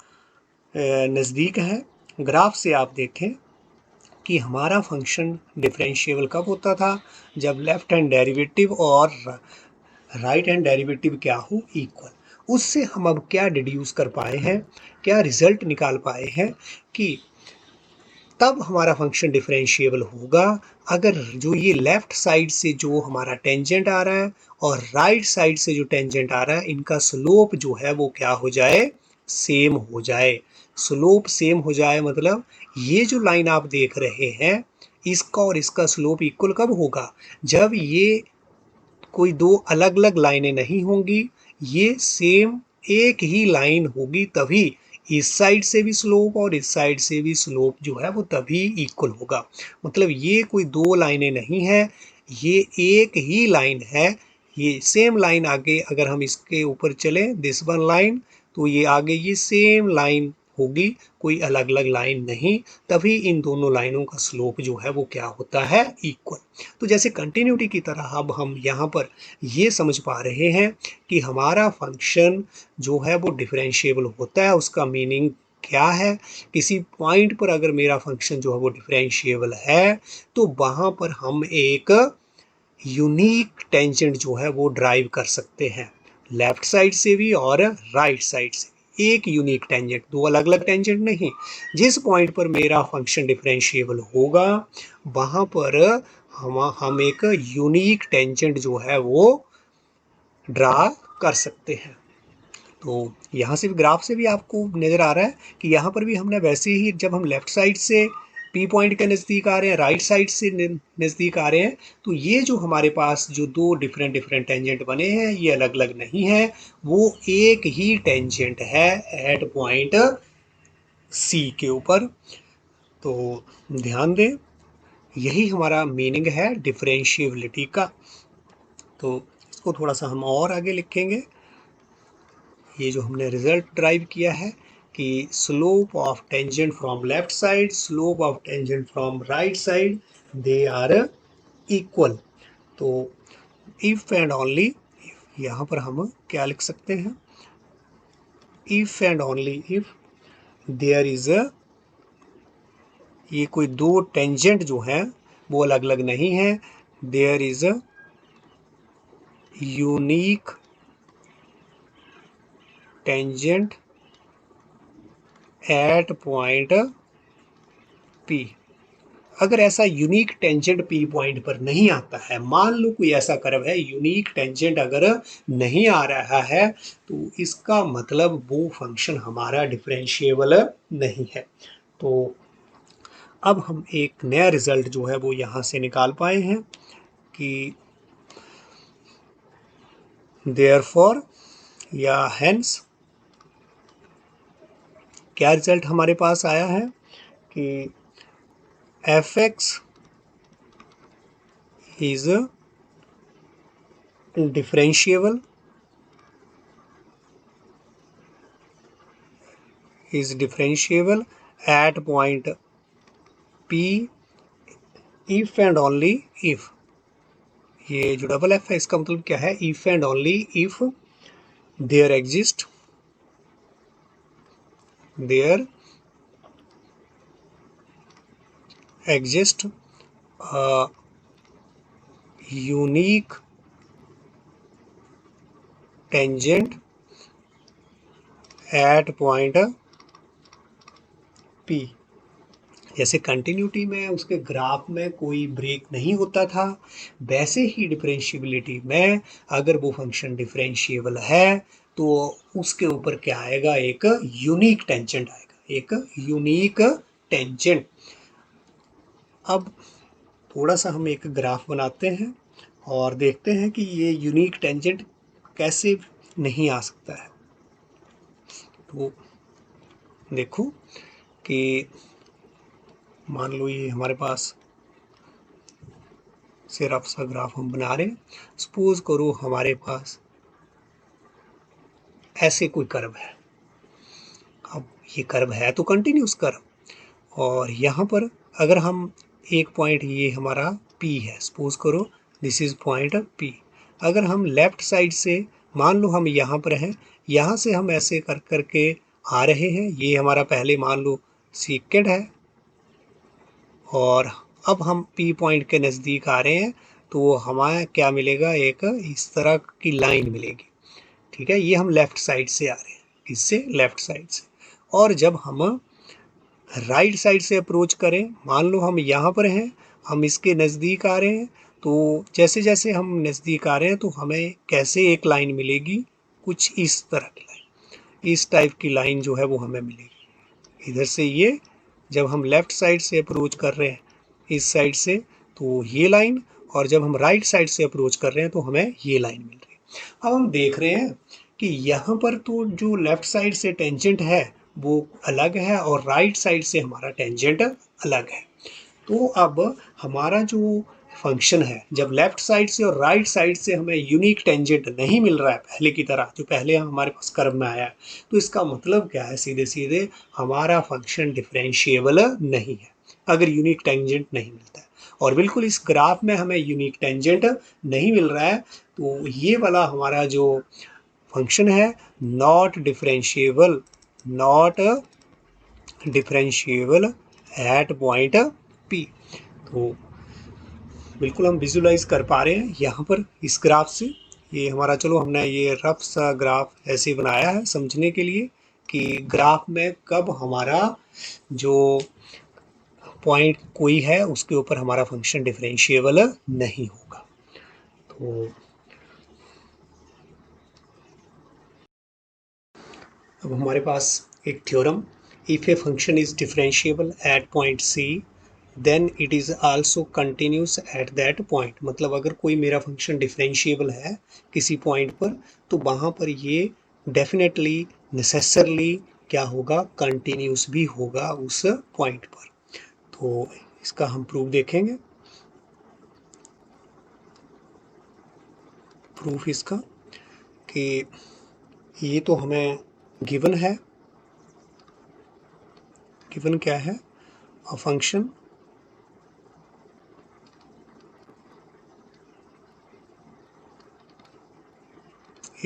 नज़दीक है, ग्राफ से आप देखें कि हमारा फंक्शन डिफरेंशिएबल कब होता था, जब लेफ्ट हैंड डेरिवेटिव और राइट हैंड डेरिवेटिव क्या हो, इक्वल। उससे हम अब क्या डिड्यूस कर पाए हैं, क्या रिजल्ट निकाल पाए हैं कि तब हमारा फंक्शन डिफरेंशिएबल होगा अगर जो ये लेफ्ट साइड से जो हमारा टेंजेंट आ रहा है और राइट साइड से जो टेंजेंट आ रहा है, इनका स्लोप जो है वो क्या हो जाए, सेम हो जाए। स्लोप सेम हो जाए मतलब ये जो लाइन आप देख रहे हैं, इसका और इसका स्लोप इक्वल कब होगा, जब ये कोई दो अलग अलग लाइनें नहीं होंगी, ये सेम एक ही लाइन होगी, तभी इस साइड से भी स्लोप और इस साइड से भी स्लोप जो है वो तभी इक्वल होगा। मतलब ये कोई दो लाइनें नहीं है, ये एक ही लाइन है। ये सेम लाइन आगे अगर हम इसके ऊपर चलें, दिस वन लाइन, तो ये आगे ये सेम लाइन होगी, कोई अलग अलग लाइन नहीं, तभी इन दोनों लाइनों का स्लोप जो है वो क्या होता है, इक्वल। तो जैसे कंटिन्यूटी की तरह अब हम यहाँ पर ये समझ पा रहे हैं कि हमारा फंक्शन जो है वो डिफरेंशिएबल होता है। उसका मीनिंग क्या है, किसी पॉइंट पर अगर मेरा फंक्शन जो है वो डिफरेंशिएबल है तो वहाँ पर हम एक यूनिक टेंजेंट जो है वो ड्राइव कर सकते हैं, लेफ्ट साइड से भी और राइट साइड से भी। एक यूनिक टेंजेंट, दो अलग अलग टेंजेंट नहीं। जिस पॉइंट पर मेरा फंक्शन डिफरेंशिएबल होगा वहाँ पर हम एक यूनिक टेंजेंट जो है वो ड्रा कर सकते हैं। तो यहाँ से भी ग्राफ से भी आपको नज़र आ रहा है कि यहाँ पर भी हमने वैसे ही, जब हम लेफ्ट साइड से पी पॉइंट के नज़दीक आ रहे हैं, राइट साइड से नज़दीक आ रहे हैं, तो ये जो हमारे पास जो दो डिफरेंट डिफरेंट टेंजेंट बने हैं ये अलग अलग नहीं है, वो एक ही टेंजेंट है एट पॉइंट सी के ऊपर। तो ध्यान दें, यही हमारा मीनिंग है डिफरेंशिएबिलिटी का। तो इसको थोड़ा सा हम और आगे लिखेंगे। ये जो हमने रिजल्ट ड्राइव किया है कि slope of tangent from left side, slope of tangent from right side, they are equal. तो इफ एंड ओनली, यहाँ पर हम क्या लिख सकते हैं, if and only if there is a, ये कोई दो टेंजेंट जो हैं वो अलग अलग नहीं है, there is a unique tangent at point P. अगर ऐसा यूनिक टेंजेंट पी पॉइंट पर नहीं आता है, मान लो कोई ऐसा कर्व है, यूनिक टेंजेंट अगर नहीं आ रहा है, तो इसका मतलब वो फंक्शन हमारा डिफरेंशिएबल नहीं है। तो अब हम एक नया रिजल्ट जो है वो यहाँ से निकाल पाए हैं कि देयरफॉर या हेंस, क्या रिजल्ट हमारे पास आया है कि F x is differentiable at point P if and only if। ये जो डबल एफ है इसका मतलब क्या है, if and only if there exist a unique tangent at point P। जैसे कंटिन्यूटी में उसके ग्राफ में कोई ब्रेक नहीं होता था, वैसे ही डिफरेंशिएबिलिटी में अगर वो फंक्शन डिफरेंशिएबल है तो उसके ऊपर क्या आएगा, एक यूनिक टेंजेंट आएगा, एक यूनिक टेंजेंट। अब थोड़ा सा हम एक ग्राफ बनाते हैं और देखते हैं कि ये यूनिक टेंजेंट कैसे नहीं आ सकता है। तो देखो कि मान लो ये हमारे पास सिर्फ सा ग्राफ हम बना रहे हैं। सपोज करो हमारे पास ऐसे कोई कर्व है, अब ये कर्व है तो कंटिन्यूस कर्व, और यहाँ पर अगर हम एक पॉइंट, ये हमारा P है, सपोज करो दिस इज पॉइंट P। अगर हम लेफ्ट साइड से, मान लो हम यहाँ पर हैं, यहाँ से हम ऐसे कर करके आ रहे हैं, ये हमारा पहले मान लो सीकेंड है, और अब हम P पॉइंट के नज़दीक आ रहे हैं तो हमें क्या मिलेगा, एक इस तरह की लाइन मिलेगी। ठीक है, ये हम लेफ्ट साइड से आ रहे हैं, इससे लेफ्ट साइड से। और जब हम राइट साइड से अप्रोच करें, मान लो हम यहाँ पर हैं, हम इसके नज़दीक आ रहे हैं, तो जैसे जैसे हम नज़दीक आ रहे हैं तो हमें कैसे एक लाइन मिलेगी, कुछ इस तरह की लाइन, इस टाइप की लाइन जो है वो हमें मिलेगी। इधर से ये, जब हम लेफ़्ट साइड से अप्रोच कर रहे हैं इस साइड से, तो ये लाइन, और जब हम राइट साइड से अप्रोच कर रहे हैं तो हमें ये लाइन मिल रही है। अब हम देख रहे हैं कि यहाँ पर तो जो लेफ़्ट साइड से टेंजेंट है वो अलग है और राइट साइड से हमारा टेंजेंट अलग है। तो अब हमारा जो फंक्शन है, जब लेफ्ट साइड से और राइट साइड से हमें यूनिक टेंजेंट नहीं मिल रहा है पहले की तरह, जो पहले हमारे पास कर्व में आया है, तो इसका मतलब क्या है, सीधे सीधे हमारा फंक्शन डिफरेंशिएबल नहीं है अगर यूनिक टेंजेंट नहीं मिलता है। और बिल्कुल इस ग्राफ में हमें यूनिक टेंजेंट नहीं मिल रहा है, तो ये वाला हमारा जो फंक्शन है not differentiable, not differentiable at point P। तो बिल्कुल हम विजुलाइज कर पा रहे हैं यहाँ पर इस ग्राफ से। ये हमारा, चलो हमने ये रफ सा ग्राफ ऐसे बनाया है समझने के लिए कि ग्राफ में कब हमारा जो पॉइंट कोई है उसके ऊपर हमारा फंक्शन डिफरेंशिएबल नहीं होगा। तो अब हमारे पास एक theorem, if a function is differentiable at point c then it is also continuous at that point. मतलब अगर कोई मेरा फंक्शन डिफरेंशिएबल है किसी पॉइंट पर, तो वहाँ पर ये डेफिनेटली नेसेसरली क्या होगा, कंटिन्यूस भी होगा उस पॉइंट पर। तो इसका हम प्रूफ देखेंगे। प्रूफ इसका कि ये तो हमें गिवन है, गिवन क्या है, a function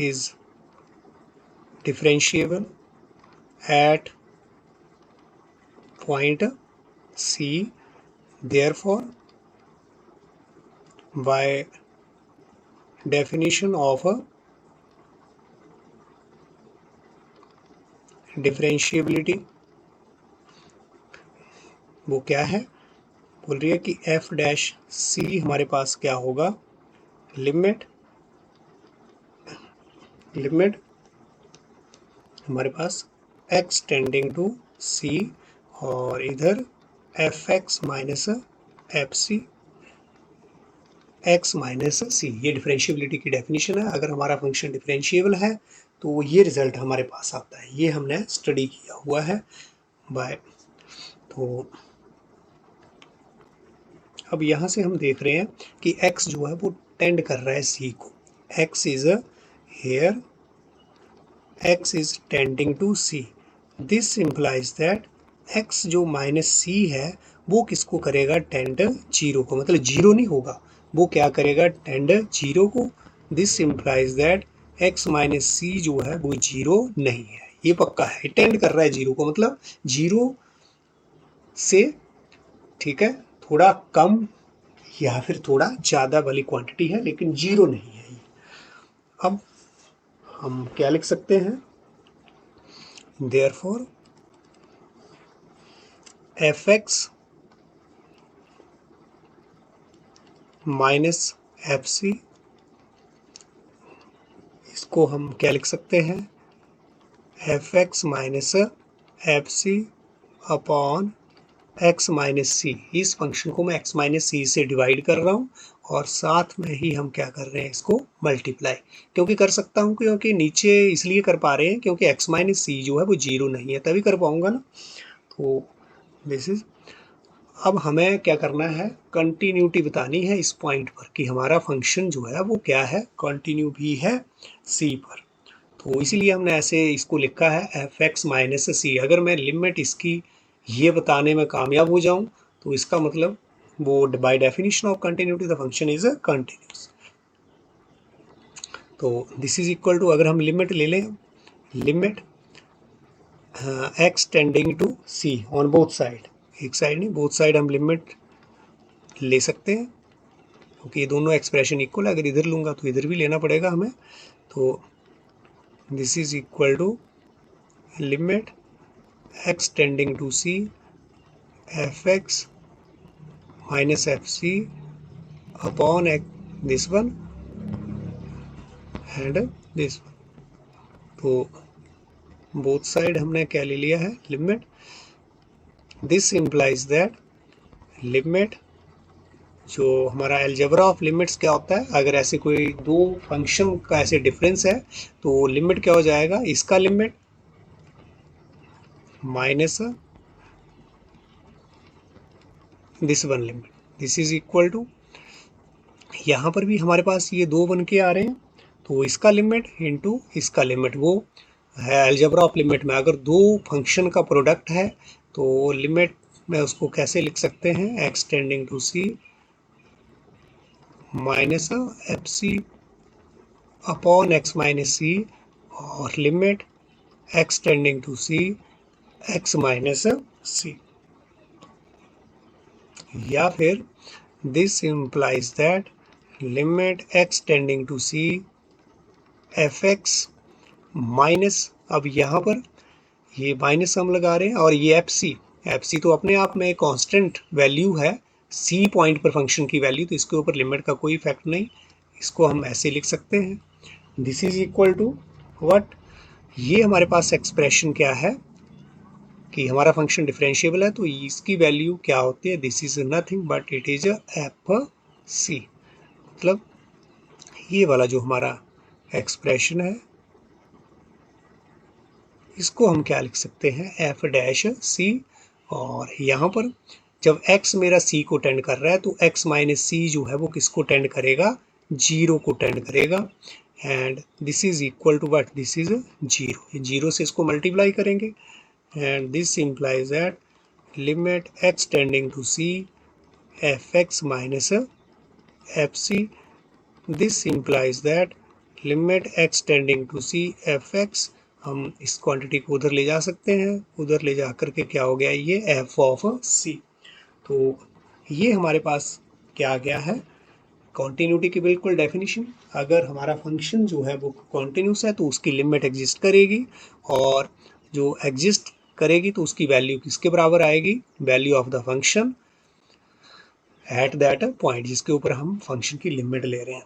is differentiable at point C, therefore by definition of differentiability, वो क्या है, बोल रही है कि f डैश c हमारे पास क्या होगा, लिमिट, लिमिट हमारे पास x टेंडिंग टू c, और इधर F x minus F C, X minus C, ये डिफरेंशिएबिलिटी की डेफिनेशन है। अगर हमारा फंक्शन डिफरेंशिएबल है तो ये रिजल्ट हमारे पास आता है, ये हमने स्टडी किया हुआ है बाय। तो अब यहाँ से हम देख रहे हैं कि x जो है वो टेंड कर रहा है c को, x is here, x is tending to c, this implies that x जो माइनस c है वो किसको करेगा, टेंड जीरो को, मतलब जीरो नहीं होगा, वो क्या करेगा, टेंड जीरो को। This implies that x minus C जो है वो जीरो नहीं है, ये पक्का है, टेंड कर रहा है जीरो को, मतलब जीरो से, ठीक है, थोड़ा कम या फिर थोड़ा ज़्यादा वाली क्वांटिटी है, लेकिन जीरो नहीं है ये। अब हम क्या लिख सकते हैं, therefore F x minus F C, इसको हम क्या लिख सकते हैं, F x minus F C upon x minus C. इस फंक्शन को मैं एक्स माइनस सी से डिवाइड कर रहा हूँ और साथ में ही हम क्या कर रहे हैं, इसको मल्टीप्लाई, क्योंकि कर सकता हूँ, क्योंकि नीचे इसलिए कर पा रहे हैं क्योंकि एक्स माइनस सी जो है वो जीरो नहीं है, तभी कर पाऊँगा ना। तो दिस इज, अब हमें क्या करना है, कंटिन्यूटी बतानी है इस पॉइंट पर कि हमारा फंक्शन जो है वो क्या है, कंटिन्यू भी है सी पर। तो इसीलिए हमने ऐसे इसको लिखा है एफ एक्स माइनस सी। अगर मैं लिमिट इसकी ये बताने में कामयाब हो जाऊं तो इसका मतलब वो by definition of continuity the function is continuous. तो दिस इज इक्वल टू, अगर हम लिमिट ले लें, limit x tending to c on both side, एक साइड नहीं बोथ साइड हम लिमिट ले सकते हैं क्योंकि ये दोनों एक्सप्रेशन इक्वल है। अगर इधर लूँगा तो इधर भी लेना पड़ेगा हमें। तो this is equal to limit x tending to C F x minus F C upon this one and this one. तो बोथ साइड हमने क्या ले लिया है limit. This implies that limit, जो हमारा एल्जेब्रा ऑफ लिमिट्स क्या होता है, अगर ऐसे कोई दो फंक्शन का ऐसे डिफरेंस है तो लिमिट क्या हो जाएगा, इसका limit minus this one limit, this is equal to, यहाँ पर भी हमारे पास ये दो बन के आ रहे हैं तो इसका लिमिट इंटू इसका लिमिट, वो है एल्जेब्रा ऑफ लिमिट में। अगर दो फंक्शन का प्रोडक्ट है तो लिमिट में उसको कैसे लिख सकते हैं, X tending to C minus F C upon x minus C और limit x tending to C X minus C. या फिर this implies that limit x tending to C F x minus, अब यहाँ पर ये माइनस हम लगा रहे हैं और ये एफ सी तो अपने आप में कांस्टेंट वैल्यू है सी पॉइंट पर फंक्शन की वैल्यू, तो इसके ऊपर लिमिट का कोई इफेक्ट नहीं, इसको हम ऐसे लिख सकते हैं। This is equal to what, ये हमारे पास एक्सप्रेशन क्या है कि हमारा फंक्शन डिफरेंशिएबल है तो इसकी वैल्यू क्या होती है, this is nothing but it is f c. मतलब ये वाला जो हमारा एक्सप्रेशन है इसको हम क्या लिख सकते हैं, एफ डैश सी। और यहाँ पर जब x मेरा c को टेंड कर रहा है तो x माइनस सी जो है वो किसको टेंड करेगा, जीरो को टेंड करेगा। And this is equal to what, this is zero, zero से इसको मल्टीप्लाई करेंगे and this implies that limit x tending to c f x minus F c. This implies that limit x tending to c f x, हम इस quantity को उधर ले जा सकते हैं, उधर ले जा करके क्या हो गया ये एफ ऑफ सी। तो ये हमारे पास क्या आ गया है, कॉन्टिन्यूटी की बिल्कुल डेफिनेशन। अगर हमारा फंक्शन जो है वो कॉन्टिन्यूस है तो उसकी लिमिट एग्जिस्ट करेगी, और जो एग्जिस्ट करेगी तो उसकी वैल्यू किसके बराबर आएगी, value of the function eight that point जिसके ऊपर हम फंक्शन की लिमिट ले रहे हैं।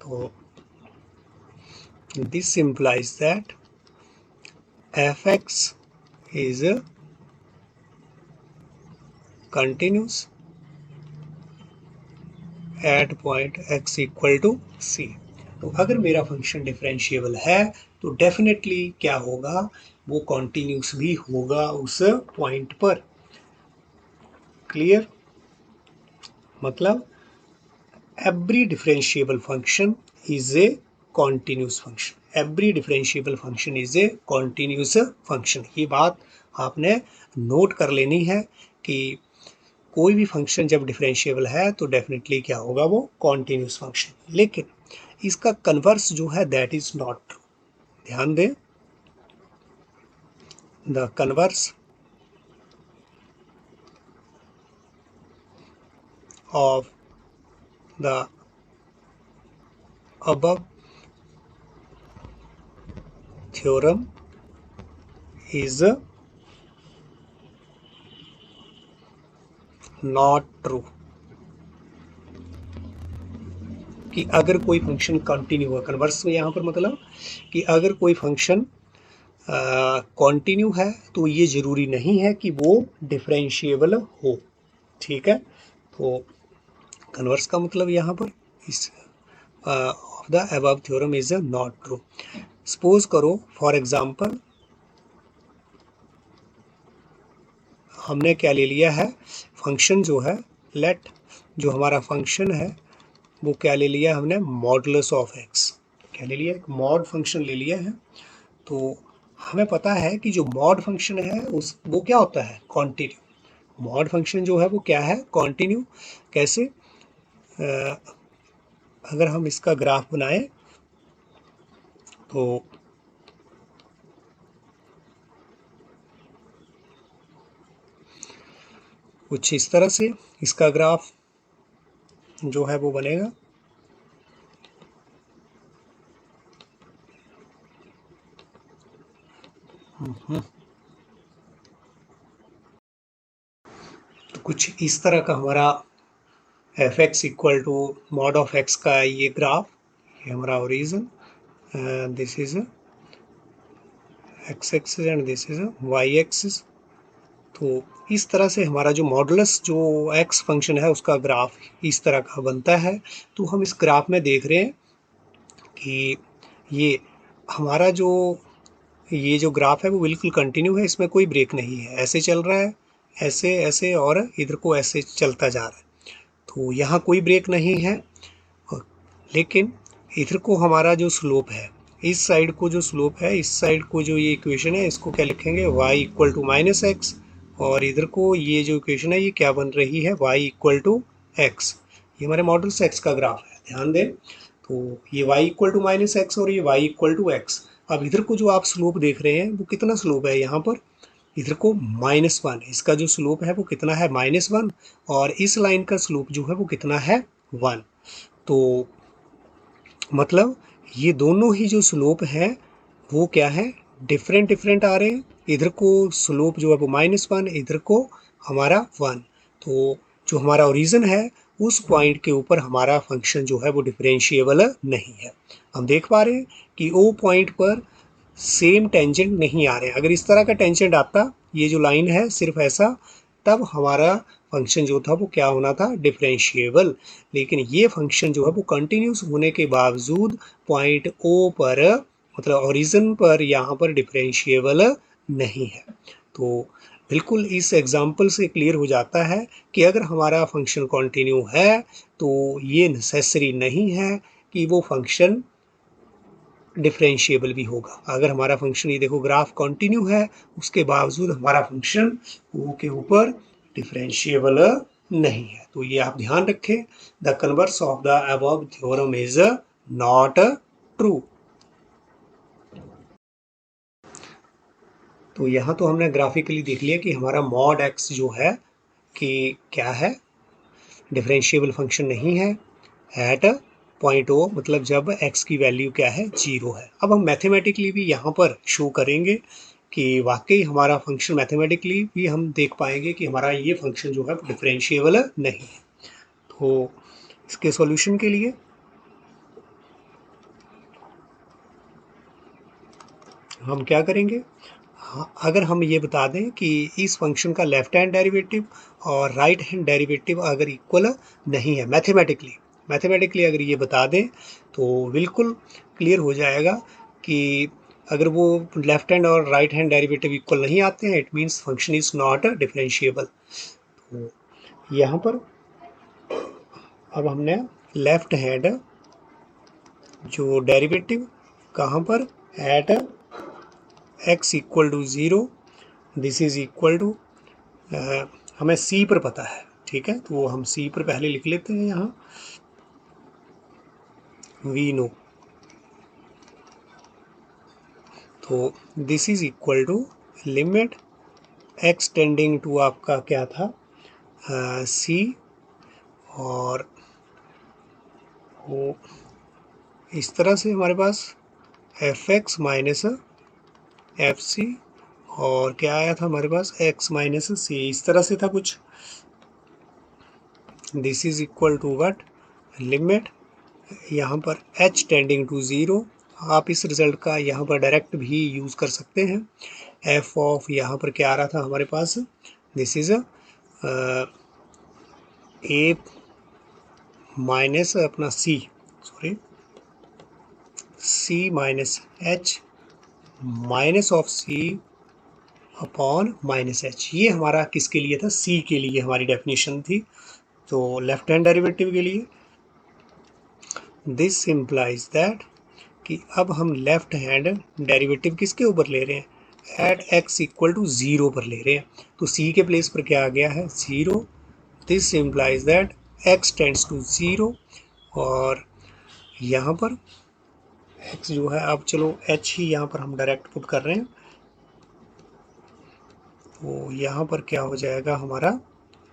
तो this implies that fx is continuous at point x equal to c। तो अगर मेरा फंक्शन डिफरेंशिएबल है तो डेफिनेटली क्या होगा, वो कॉन्टिन्यूस भी होगा उस पॉइंट पर। क्लियर, मतलब every differentiable function is a continuous function, every differentiable function is a continuous function. ये बात आपने नोट कर लेनी है कि कोई भी फंक्शन जब डिफरेंशिएबल है तो डेफिनेटली क्या होगा, वो कॉन्टिन्यूस फंक्शन। लेकिन इसका कन्वर्स जो है दैट इज नॉट ट्रू। ध्यान दें, the converse of the above theorem is not true। कि अगर कोई फंक्शन कंटिन्यू है, कन्वर्स में यहाँ पर मतलब कि अगर कोई फंक्शन कंटिन्यू है तो ये ज़रूरी नहीं है कि वो डिफरेंशिएबल हो। ठीक है, तो कन्वर्स का मतलब यहाँ पर इस of the above theorem is not true. Suppose करो फॉर एग्जांपल हमने क्या ले लिया है, फंक्शन जो है लेट, जो हमारा फंक्शन है वो क्या ले लिया हमने, मॉडुलस ऑफ एक्स। क्या ले लिया, एक मॉड फंक्शन ले लिया है। तो हमें पता है कि जो मॉड फंक्शन है उस वो क्या होता है, कॉन्टिन्यू। मॉड फंक्शन जो है वो क्या है, कॉन्टिन्यू। कैसे, अगर हम इसका ग्राफ बनाएं तो कुछ इस तरह से इसका ग्राफ जो है वो बनेगा। तो कुछ इस तरह का हमारा f x equal to mod of x का ये ग्राफ, ये हमारा origin, this is x axis and this is y axis. तो इस तरह से हमारा जो मॉडुलस जो एक्स फंक्शन है उसका ग्राफ इस तरह का बनता है। तो हम इस ग्राफ में देख रहे हैं कि ये हमारा जो ये जो ग्राफ है वो बिल्कुल कंटिन्यू है, इसमें कोई ब्रेक नहीं है, ऐसे चल रहा है, ऐसे ऐसे और इधर को ऐसे चलता जा रहा है। तो यहाँ कोई ब्रेक नहीं है, लेकिन इधर को हमारा जो स्लोप है, इस साइड को जो स्लोप है, इस साइड को जो ये इक्वेशन है इसको क्या लिखेंगे, y equal to minus x, और इधर को ये जो इक्वेशन है ये क्या बन रही है, y इक्वल टू एक्स। ये हमारे मॉडल्स एक्स का ग्राफ है, ध्यान दें। तो ये y equal to minus x और ये y इक्वल टू एक्स। अब इधर को जो आप स्लोप देख रहे हैं वो कितना स्लोप है यहाँ पर, इधर को -1, इसका जो स्लोप है वो कितना है, -1, और इस लाइन का स्लोप जो है वो कितना है, 1। तो मतलब ये दोनों ही जो स्लोप है वो क्या है, डिफरेंट डिफरेंट आ रहे हैं। इधर को स्लोप जो है वो -1, इधर को हमारा 1। तो जो हमारा ओरिजिन है उस पॉइंट के ऊपर हमारा फंक्शन जो है वो डिफरेंशिएबल नहीं है। हम देख पा रहे हैं कि ओ पॉइंट पर सेम टेंजेंट नहीं आ रहे हैं। अगर इस तरह का टेंजेंट आता, ये जो लाइन है सिर्फ ऐसा, तब हमारा फंक्शन जो था वो क्या होना था, डिफरेंशिएबल। लेकिन ये फंक्शन जो है वो कंटिन्यूस होने के बावजूद पॉइंट ओ पर, मतलब ओरिजिन पर, यहाँ पर डिफरेंशिएबल नहीं है। तो बिल्कुल इस एग्जाम्पल से क्लियर हो जाता है कि अगर हमारा फंक्शन कंटिन्यू है तो ये नेसेसरी नहीं है कि वो फंक्शन डिफरेंशिएबल भी होगा। अगर हमारा फंक्शन, ये देखो ग्राफ कंटिन्यू है, उसके बावजूद हमारा फंक्शन ओ के ऊपर डिफरेंशिएबल नहीं है। तो ये आप ध्यान रखें, the converse of the above theorem is not true. तो यहाँ तो हमने ग्राफिकली देख लिया कि हमारा मॉड एक्स जो है कि क्या है, डिफरेंशिएबल फंक्शन नहीं है एट पॉइंट ओ, मतलब जब x की वैल्यू क्या है, 0 है। अब हम मैथमेटिकली भी यहाँ पर शो करेंगे कि वाकई हमारा फंक्शन, मैथमेटिकली भी हम देख पाएंगे कि हमारा ये फंक्शन जो है डिफरेंशिएबल नहीं है। तो इसके सॉल्यूशन के लिए हम क्या करेंगे, हाँ, अगर हम ये बता दें कि इस फंक्शन का लेफ्ट हैंड डेरिवेटिव और राइट हैंड डेरिवेटिव अगर इक्वल नहीं है, मैथमेटिकली अगर ये बता दें तो बिल्कुल क्लियर हो जाएगा कि अगर वो लेफ्ट हैंड और राइट हैंड डेरिवेटिव इक्वल नहीं आते हैं, it means function is not differentiable. तो यहाँ पर अब हमने लेफ्ट हैंड जो डेरिवेटिव कहाँ पर, at x equal to 0, this is equal to, हमें c पर पता है, ठीक है, तो वो हम c पर पहले लिख लेते हैं यहाँ, वी नो। तो this is equal to limit x tending to आपका क्या था, c, और वो इस तरह से हमारे पास F x minus F C, और क्या आया था हमारे पास, x माइनस सी, इस तरह से था कुछ। This is equal to what, limit, यहाँ पर h टेंडिंग टू 0, आप इस रिजल्ट का यहाँ पर डायरेक्ट भी यूज़ कर सकते हैं। f ऑफ यहाँ पर क्या आ रहा था हमारे पास, दिस इज a माइनस अपना c, sorry, c minus h minus of c upon minus h। ये हमारा किसके लिए था, c के लिए हमारी डेफिनेशन थी, तो लेफ्ट हैंड डेरिवेटिव के लिए। दिस इम्प्लाइज दैट कि अब हम लेफ्ट हैंड डेरिवेटिव किसके ऊपर ले रहे हैं, एट x इक्वल टू 0 पर ले रहे हैं। तो c के प्लेस पर क्या आ गया है, 0। This implies that x tends to 0, और यहाँ पर x जो है, अब चलो h ही यहाँ पर हम डायरेक्ट पुट कर रहे हैं, तो यहाँ पर क्या हो जाएगा हमारा,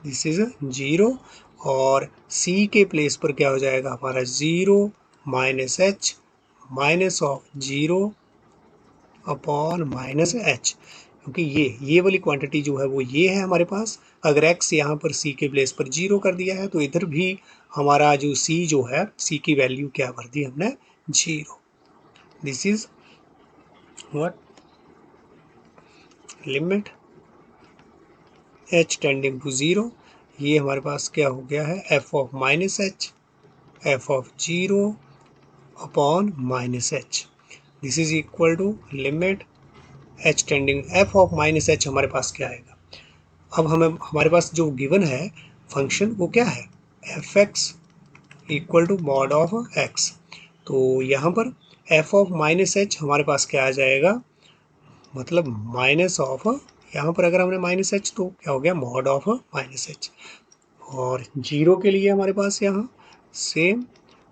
दिस इज 0 और c के प्लेस पर क्या हो जाएगा हमारा 0 minus h minus of 0 upon minus H, क्योंकि ये वाली क्वांटिटी जो है वो ये है हमारे पास। अगर x यहाँ पर c के प्लेस पर 0 कर दिया है तो इधर भी हमारा जो c जो है c की वैल्यू क्या कर दी हमने 0। This is what limit h tending to 0, ये हमारे पास क्या हो गया है f of minus h f of 0 upon minus h. This is equal to limit h tending f of minus h हमारे पास क्या आएगा। अब हमारे पास जो गिवन है फंक्शन वो क्या है f x equal to mod of x. तो यहाँ पर f ऑफ माइनस एच हमारे पास क्या आ जाएगा, मतलब माइनस ऑफ, यहाँ पर अगर हमने माइनस एच तो क्या हो गया मॉड ऑफ माइनस एच। और 0 के लिए हमारे पास यहाँ सेम,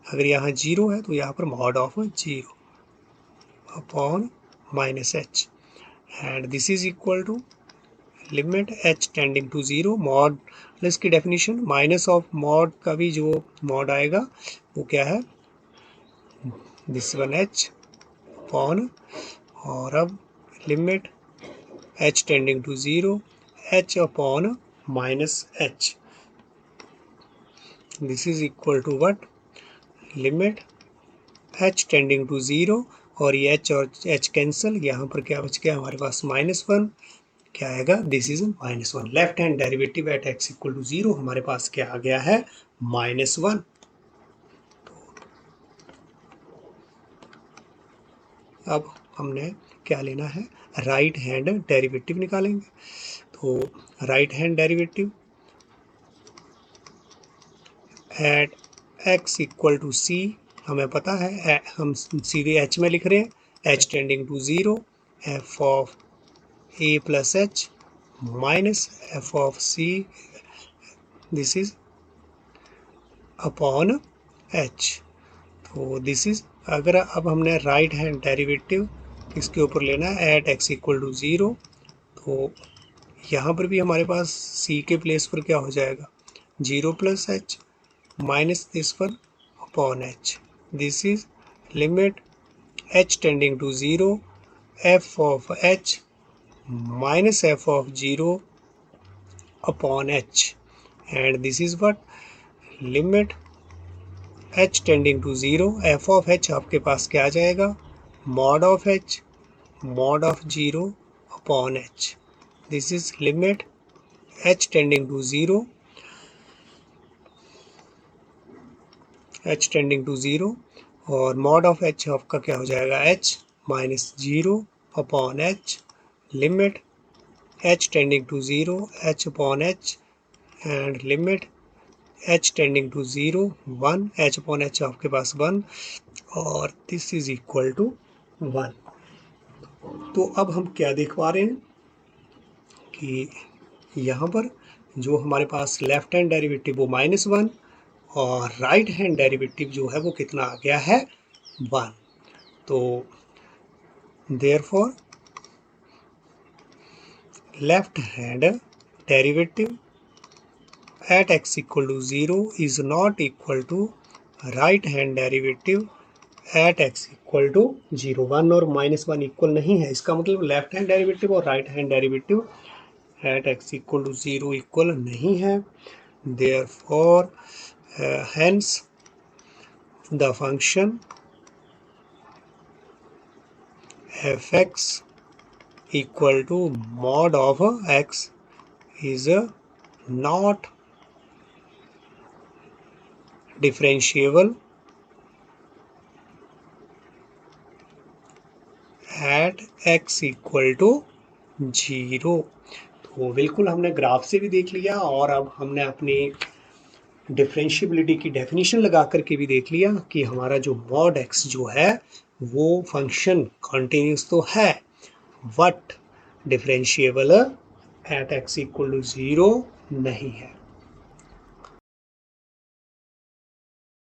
अगर यहाँ 0 है तो यहाँ पर mod of 0 upon minus h and this is equal to limit h tending to 0 mod की डेफिनेशन माइनस ऑफ मॉड का भी जो मॉड आएगा वो क्या है दिस वन h अपॉन, और अब limit h tending to 0 h upon minus h, this is equal to what limit h tending to 0 और ये h और h कैंसिल, यहाँ पर क्या बच गया हमारे पास -1, क्या आएगा this is -1। Left hand derivative at x equal to 0 हमारे पास क्या आ गया है -1। अब हमने क्या लेना है राइट हैंड डेरिवेटिव निकालेंगे। तो right hand derivative at x equal to c हमें पता है, हम सीधे h में लिख रहे हैं h tending to 0 f of a plus h minus f of c, this is upon h. तो दिस इज, अगर अब हमने राइट हैंड डेरिवेटिव इसके ऊपर लेना है एट एक्स इक्वल टू 0, तो यहाँ पर भी हमारे पास सी के प्लेस पर क्या हो जाएगा 0 plus h minus this one upon h. This is limit h tending to 0 f of h minus f of 0 upon h and this is what limit h tending to 0 f of h आपके पास क्या आ जाएगा mod of h mod of 0 upon h। This is limit h tending to 0 h tending to 0 और mod of h आपका क्या हो जाएगा h minus 0 upon h limit h tending to 0 h upon h and limit h tending to 0 1 h upon h आपके पास 1 और this is equal to 1। तो अब हम क्या देख पा रहे हैं कि यहाँ पर जो हमारे पास लेफ्ट हैंड डेरिवेटिव वो -1 और राइट हैंड डेरिवेटिव जो है वो कितना आ गया है 1। तो therefore left hand derivative at x equal to 0 is not equal to right hand derivative at x equal to 0। 1 और -1 इक्वल नहीं है, इसका मतलब लेफ्ट हैंड डेरिवेटिव और right hand derivative at x equal to 0 equal नहीं है। therefore hence the function fx equal to mod of x is not differentiable at x equal to 0। तो बिल्कुल हमने ग्राफ से भी देख लिया और अब हमने अपनी डिफरेंशियबिलिटी की डेफिनेशन लगा करके भी देख लिया कि हमारा जो मॉड x जो है वो फंक्शन कॉन्टिन्यूस तो है but differentiable at x equal to 0 नहीं है।